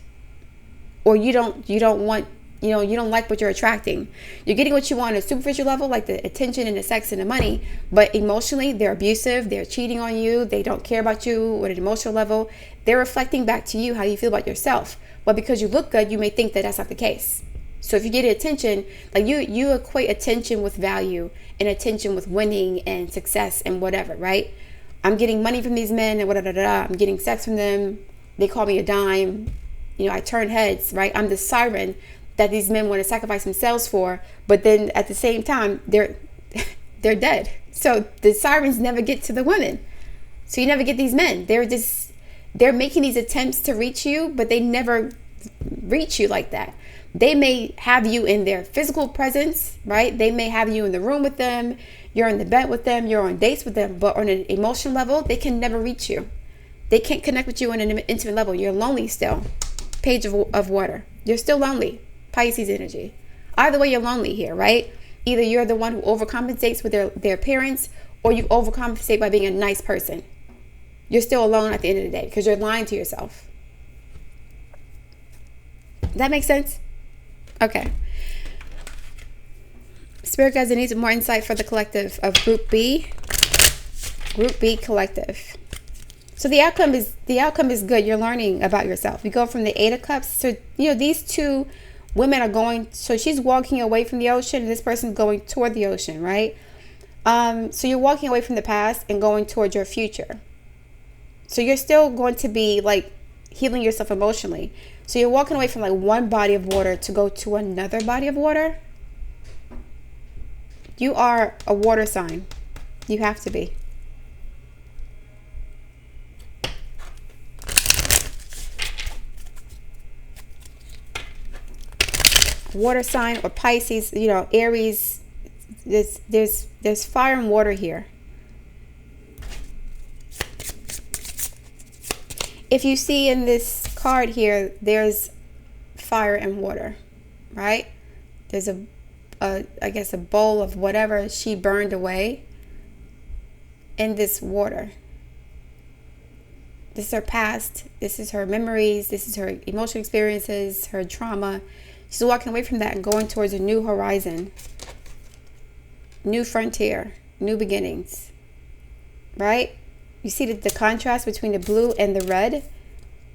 [SPEAKER 1] Or you don't like what you're attracting. You're getting what you want on a superficial level, like the attention and the sex and the money, but emotionally they're abusive, they're cheating on you, they don't care about you on an emotional level. They're reflecting back to you how you feel about yourself. But because you look good, you may think that that's not the case. So if you get attention, like you equate attention with value and attention with winning and success and whatever, right? I'm getting money from these men and I'm getting sex from them. They call me a dime. I turn heads, right? I'm the siren that these men want to sacrifice themselves for, but then at the same time they're dead. So the sirens never get to the women. So you never get these men. They're making these attempts to reach you, but they never reach you like that. They may have you in their physical presence, right? They may have you in the room with them, you're in the bed with them, you're on dates with them, but on an emotional level, they can never reach you. They can't connect with you on an intimate level. You're lonely still. Page of water. You're still lonely. Pisces energy. Either way, you're lonely here, right? Either you're the one who overcompensates with their appearance, or you overcompensate by being a nice person. You're still alone at the end of the day because you're lying to yourself. Does that make sense? Okay. Spirit guides, I need some more insight for the collective of Group B. Group B collective. So the outcome is good. You're learning about yourself. You go from the 8 of Cups. So, these two women are going, so she's walking away from the ocean and this person's going toward the ocean, right? So you're walking away from the past and going towards your future. So you're still going to be like healing yourself emotionally. So you're walking away from like one body of water to go to another body of water. You are a water sign. You have to be. Water sign or Pisces, Aries. There's fire and water here. If you see in this card here, there's fire and water, right? There's I guess a bowl of whatever she burned away in this water. This is her past. This is her memories. This is her emotional experiences, her trauma. She's walking away from that and going towards a new horizon, new frontier, new beginnings, right? You see the contrast between the blue and the red,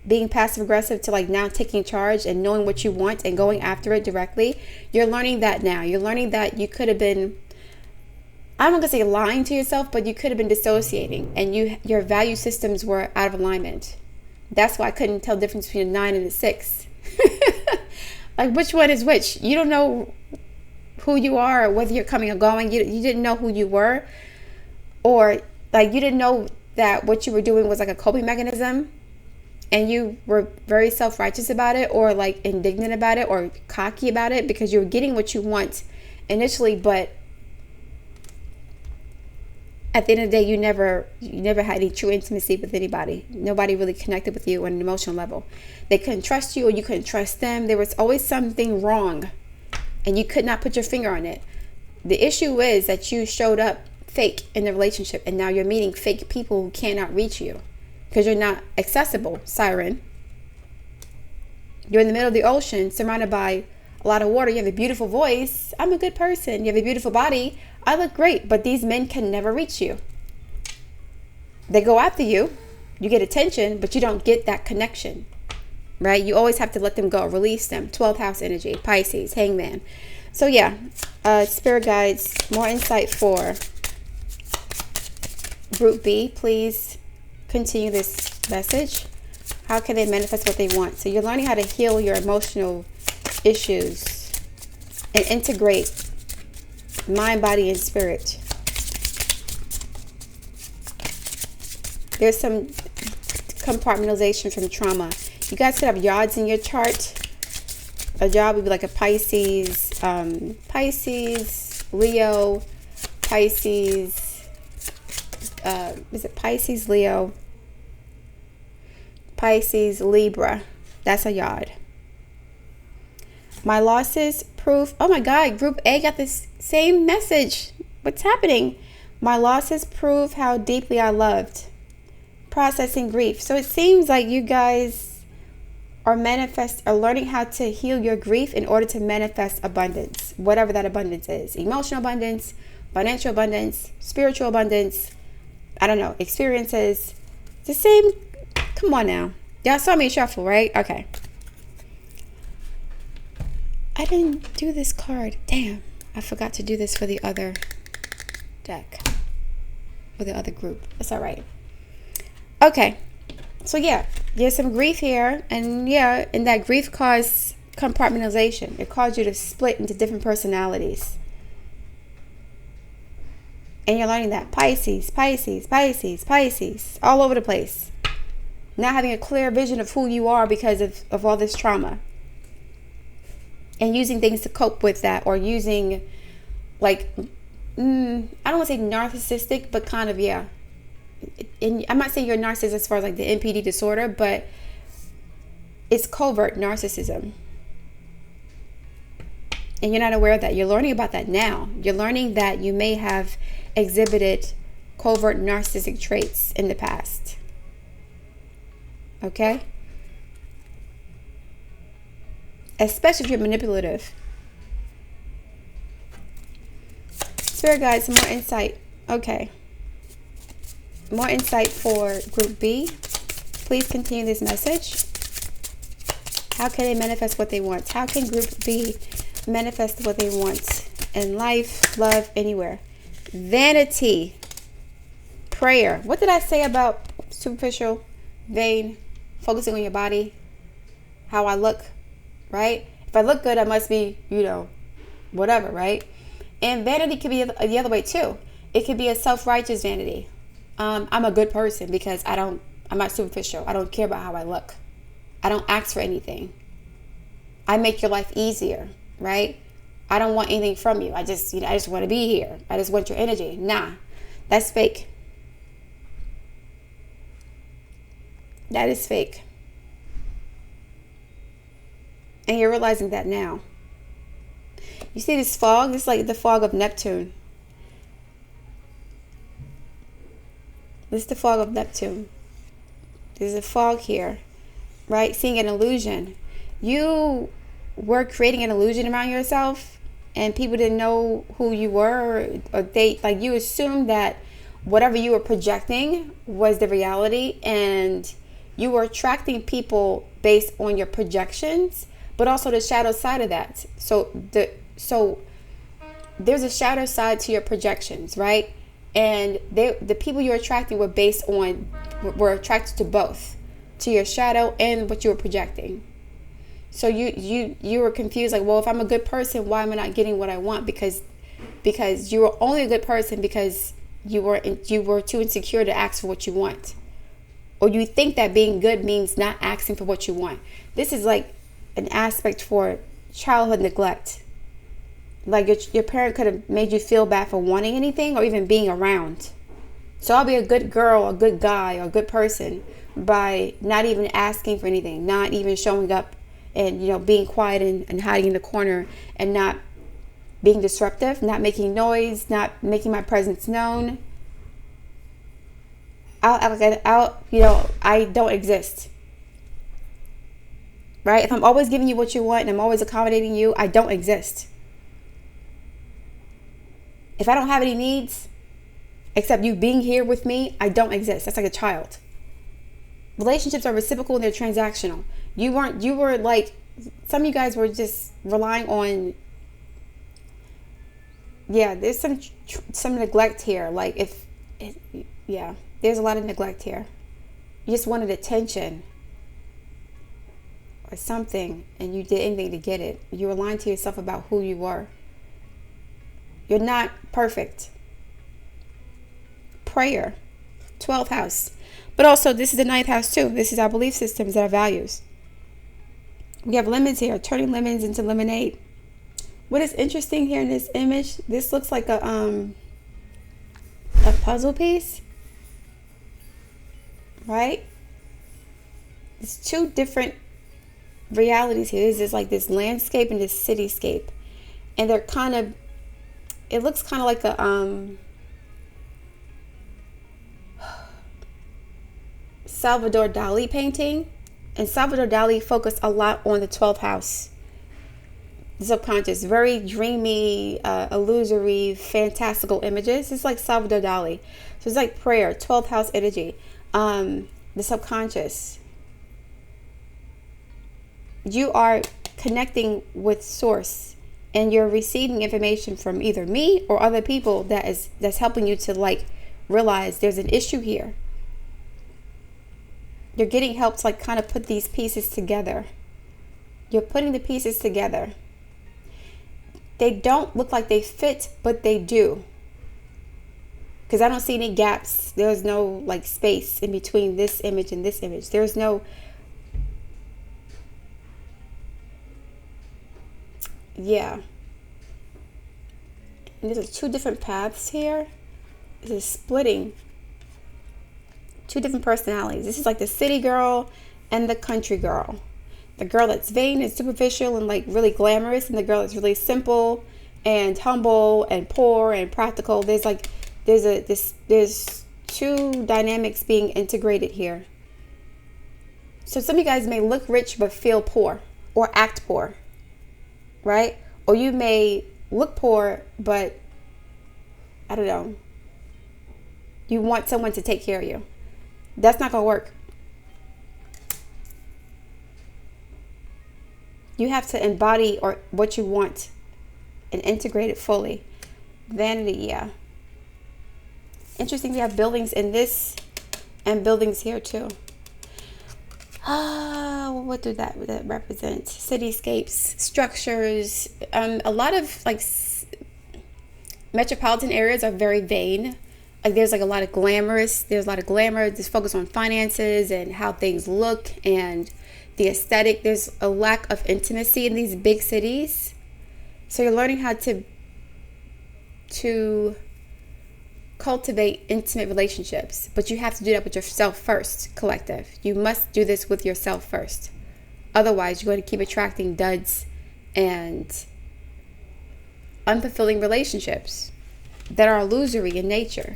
[SPEAKER 1] being passive aggressive to like now taking charge and knowing what you want and going after it directly. You're learning that now. You're learning that you could have been, I'm not gonna say lying to yourself, but you could have been dissociating and your value systems were out of alignment. That's why I couldn't tell the difference between a 9 and a 6. Like, which one is which? You don't know who you are, or whether you're coming or going. You didn't know who you were, or like you didn't know that what you were doing was like a coping mechanism, and you were very self-righteous about it, or like indignant about it, or cocky about it because you were getting what you want initially, but at the end of the day, you never had any true intimacy with anybody. Nobody really connected with you on an emotional level. They couldn't trust you, or you couldn't trust them. There was always something wrong, and you could not put your finger on it. The issue is that you showed up fake in the relationship, and now you're meeting fake people who cannot reach you because you're not accessible, siren. You're in the middle of the ocean, surrounded by a lot of water. You have a beautiful voice. I'm a good person. You have a beautiful body. I look great, but these men can never reach you. They go after you. You get attention, but you don't get that connection, right? You always have to let them go, release them. 12th house energy, Pisces, Hangman. So yeah, spirit guides, more insight for Group B. Please continue this message. How can they manifest what they want? So you're learning how to heal your emotional issues and integrate mind, body, and spirit. There's some compartmentalization from trauma. You guys could have yards in your chart. A yard would be like a Pisces, Leo, Pisces, is it Pisces, Leo, Pisces, Libra. That's a yard. My losses prove, oh my God, Group A got this same message. What's happening? My losses prove how deeply I loved. Processing grief. So it seems like you guys are learning how to heal your grief in order to manifest abundance, whatever that abundance is. Emotional abundance, financial abundance, spiritual abundance, I don't know, experiences. The same. Come on now. Y'all saw me shuffle, right? Okay. I didn't do this card. Damn. I forgot to do this for the other deck. For the other group. That's all right. Okay. So yeah, there's some grief here. And yeah, and that grief caused compartmentalization. It caused you to split into different personalities. And you're learning that. Pisces, Pisces, Pisces, Pisces. All over the place. Not having a clear vision of who you are because of all this trauma. And using things to cope with that, or using like, I don't want to say narcissistic, but kind of, yeah. And I'm not saying you're a narcissist as far as like the NPD disorder, but it's covert narcissism. And you're not aware of that. You're learning about that now. You're learning that you may have exhibited covert narcissistic traits in the past. Okay? Especially if you're manipulative. Spirit guides, some more insight. Okay. More insight for Group B. Please continue this message. How can they manifest what they want? How can Group B manifest what they want in life, love, anywhere? Vanity. Prayer. What did I say about superficial, vain, focusing on your body? How I look? Right? If I look good, I must be, whatever, right? And vanity could be the other way too. It could be a self-righteous vanity. I'm a good person because I'm not superficial. I don't care about how I look. I don't ask for anything. I make your life easier, right? I don't want anything from you. I just want to be here. I just want your energy. Nah, that's fake. That is fake. And you're realizing that now. You see this fog? This is like the fog of Neptune. This is the fog of Neptune. There's a fog here, right? Seeing an illusion. You were creating an illusion around yourself, and people didn't know who you were, or they, like, you assumed that whatever you were projecting was the reality, and you were attracting people based on your projections, but also the shadow side of that. So there's a shadow side to your projections, right? And the people you're attracting were attracted to both, to your shadow and what you were projecting. So you were confused, like, well, if I'm a good person, why am I not getting what I want? Because you were only a good person because you were too insecure to ask for what you want. Or you think that being good means not asking for what you want. This is like an aspect for childhood neglect. Like your parent could have made you feel bad for wanting anything or even being around. So I'll be a good girl, a good guy, or a good person by not even asking for anything, not even showing up and, being quiet and hiding in the corner and not being disruptive, not making noise, not making my presence known. I don't exist. Right? If I'm always giving you what you want and I'm always accommodating you, I don't exist. If I don't have any needs, except you being here with me, I don't exist. That's like a child. Relationships are reciprocal and they're transactional. You were like, some of you guys were just relying on, there's some neglect here. Like there's a lot of neglect here. You just wanted attention or something, and you did anything to get it. You were lying to yourself about who you were. You're not perfect. Prayer, 12th house. But also, this is the 9th house too. This is our belief systems and our values. We have lemons here, turning lemons into lemonade. What is interesting here in this image, this looks like a puzzle piece. Right? There's two different realities here. There's just like this landscape and this cityscape. And they're it looks kind of like a Salvador Dali painting. And Salvador Dali focused a lot on the 12th house. The subconscious, very dreamy, illusory, fantastical images. It's like Salvador Dali. So it's like prayer, 12th house energy. The subconscious. You are connecting with source, and you're receiving information from either me or other people that's helping you to realize there's an issue here. You're getting help to kind of put these pieces together. You're putting the pieces together. They don't look like they fit, but they do. Because I don't see any gaps. There's no space in between this image and this image. There's no... And there's two different paths here. This is splitting. Two different personalities. This is like the city girl and the country girl. The girl that's vain and superficial and really glamorous, and the girl that's really simple and humble and poor and practical. There's two dynamics being integrated here. So some of you guys may look rich but feel poor or act poor, right? Or you may look poor, but I don't know, you want someone to take care of you. That's not going to work. You have to embody what you want and integrate it fully. Vanity, Interesting, we have buildings in this and buildings here too. What do that represent? Cityscapes, structures. A lot of metropolitan areas are very vain. There's a lot of glamorous. There's a lot of glamour. There's focus on finances and how things look and the aesthetic. There's a lack of intimacy in these big cities. So you're learning how to cultivate intimate relationships, but you have to do that with yourself first, collective. You must do this with yourself first. Otherwise, you're going to keep attracting duds and unfulfilling relationships that are illusory in nature,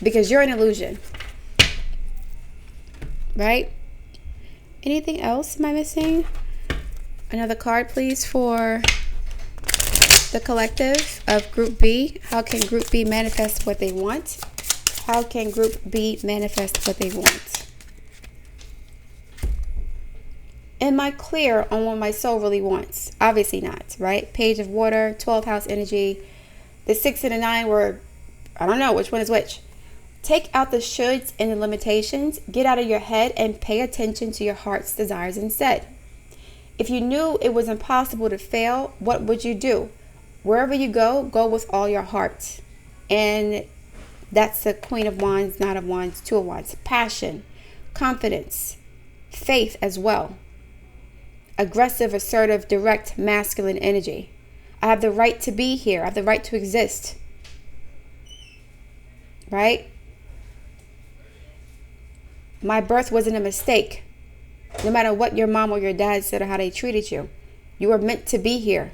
[SPEAKER 1] because you're an illusion, right? Anything else am I missing? Another card, please, for the collective of Group B. How can Group B manifest what they want? How can Group B manifest what they want? Am I clear on what my soul really wants? Obviously not, right? Page of Water, 12th house energy. The 6 and the 9 were, I don't know which one is which. Take out the shoulds and the limitations. Get out of your head and pay attention to your heart's desires instead. If you knew it was impossible to fail, what would you do? Wherever you go, go with all your heart. And that's the Queen of Wands, Knight of Wands, Two of Wands. Passion, confidence, faith as well. Aggressive, assertive, direct, masculine energy. I have the right to be here. I have the right to exist. Right? My birth wasn't a mistake. No matter what your mom or your dad said or how they treated you, you were meant to be here.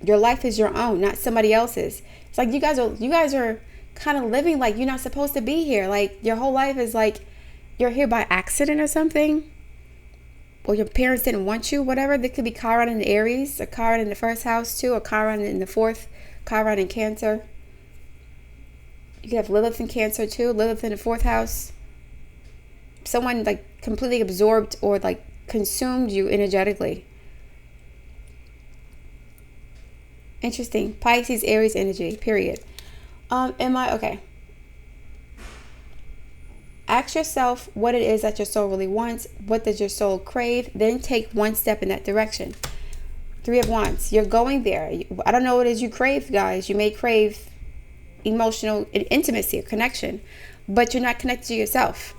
[SPEAKER 1] Your life is your own, not somebody else's. It's like you guys are kind of living like you're not supposed to be here. Like your whole life is like you're here by accident or something. Or your parents didn't want you, whatever. There could be Chiron in the Aries, a Chiron in the first house too, a Chiron in the fourth, Chiron in Cancer. You could have Lilith in Cancer too, Lilith in the fourth house. Someone like completely absorbed or like consumed you energetically. Interesting. Pisces, Aries energy, period. Okay. Ask yourself what it is that your soul really wants. What does your soul crave? Then take one step in that direction. 3 of Wands. You're going there. I don't know what it is you crave, guys. You may crave emotional intimacy or connection, but you're not connected to yourself.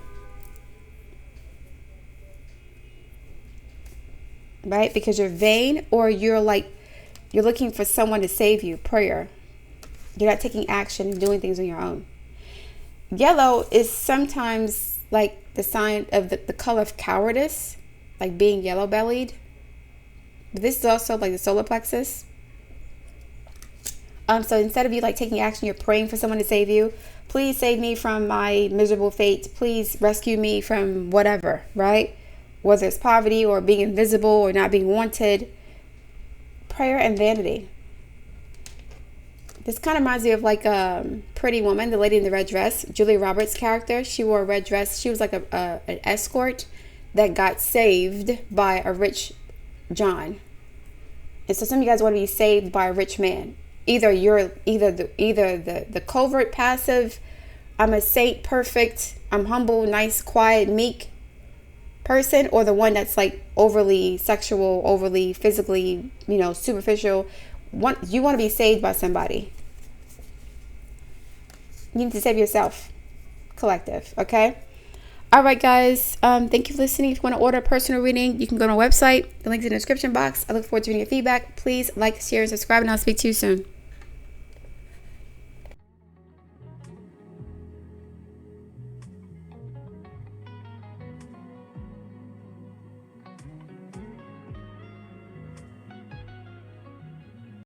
[SPEAKER 1] Right? Because you're vain, or you're looking for someone to save you. Prayer. You're not taking action and doing things on your own. Yellow is sometimes like the sign of the color of cowardice, like being yellow bellied. But this is also like the solar plexus. So instead of you like taking action, you're praying for someone to save you. Please save me from my miserable fate. Please rescue me from whatever, right? Whether it's poverty or being invisible or not being wanted. Prayer and vanity. This kind of reminds me of like Pretty Woman, the lady in the red dress, Julia Roberts' character. She wore a red dress. She was like an escort that got saved by a rich John. And so some of you guys want to be saved by a rich man. Either the covert, passive, I'm a saint, perfect, I'm humble, nice, quiet, meek person, or the one that's like overly sexual, overly physically, superficial. You want to be saved by somebody. You need to save yourself. Collective. Okay. All right, guys. Thank you for listening. If you want to order a personal reading, you can go to my website. The link's in the description box. I look forward to reading your feedback. Please like, share, and subscribe, and I'll speak to you soon.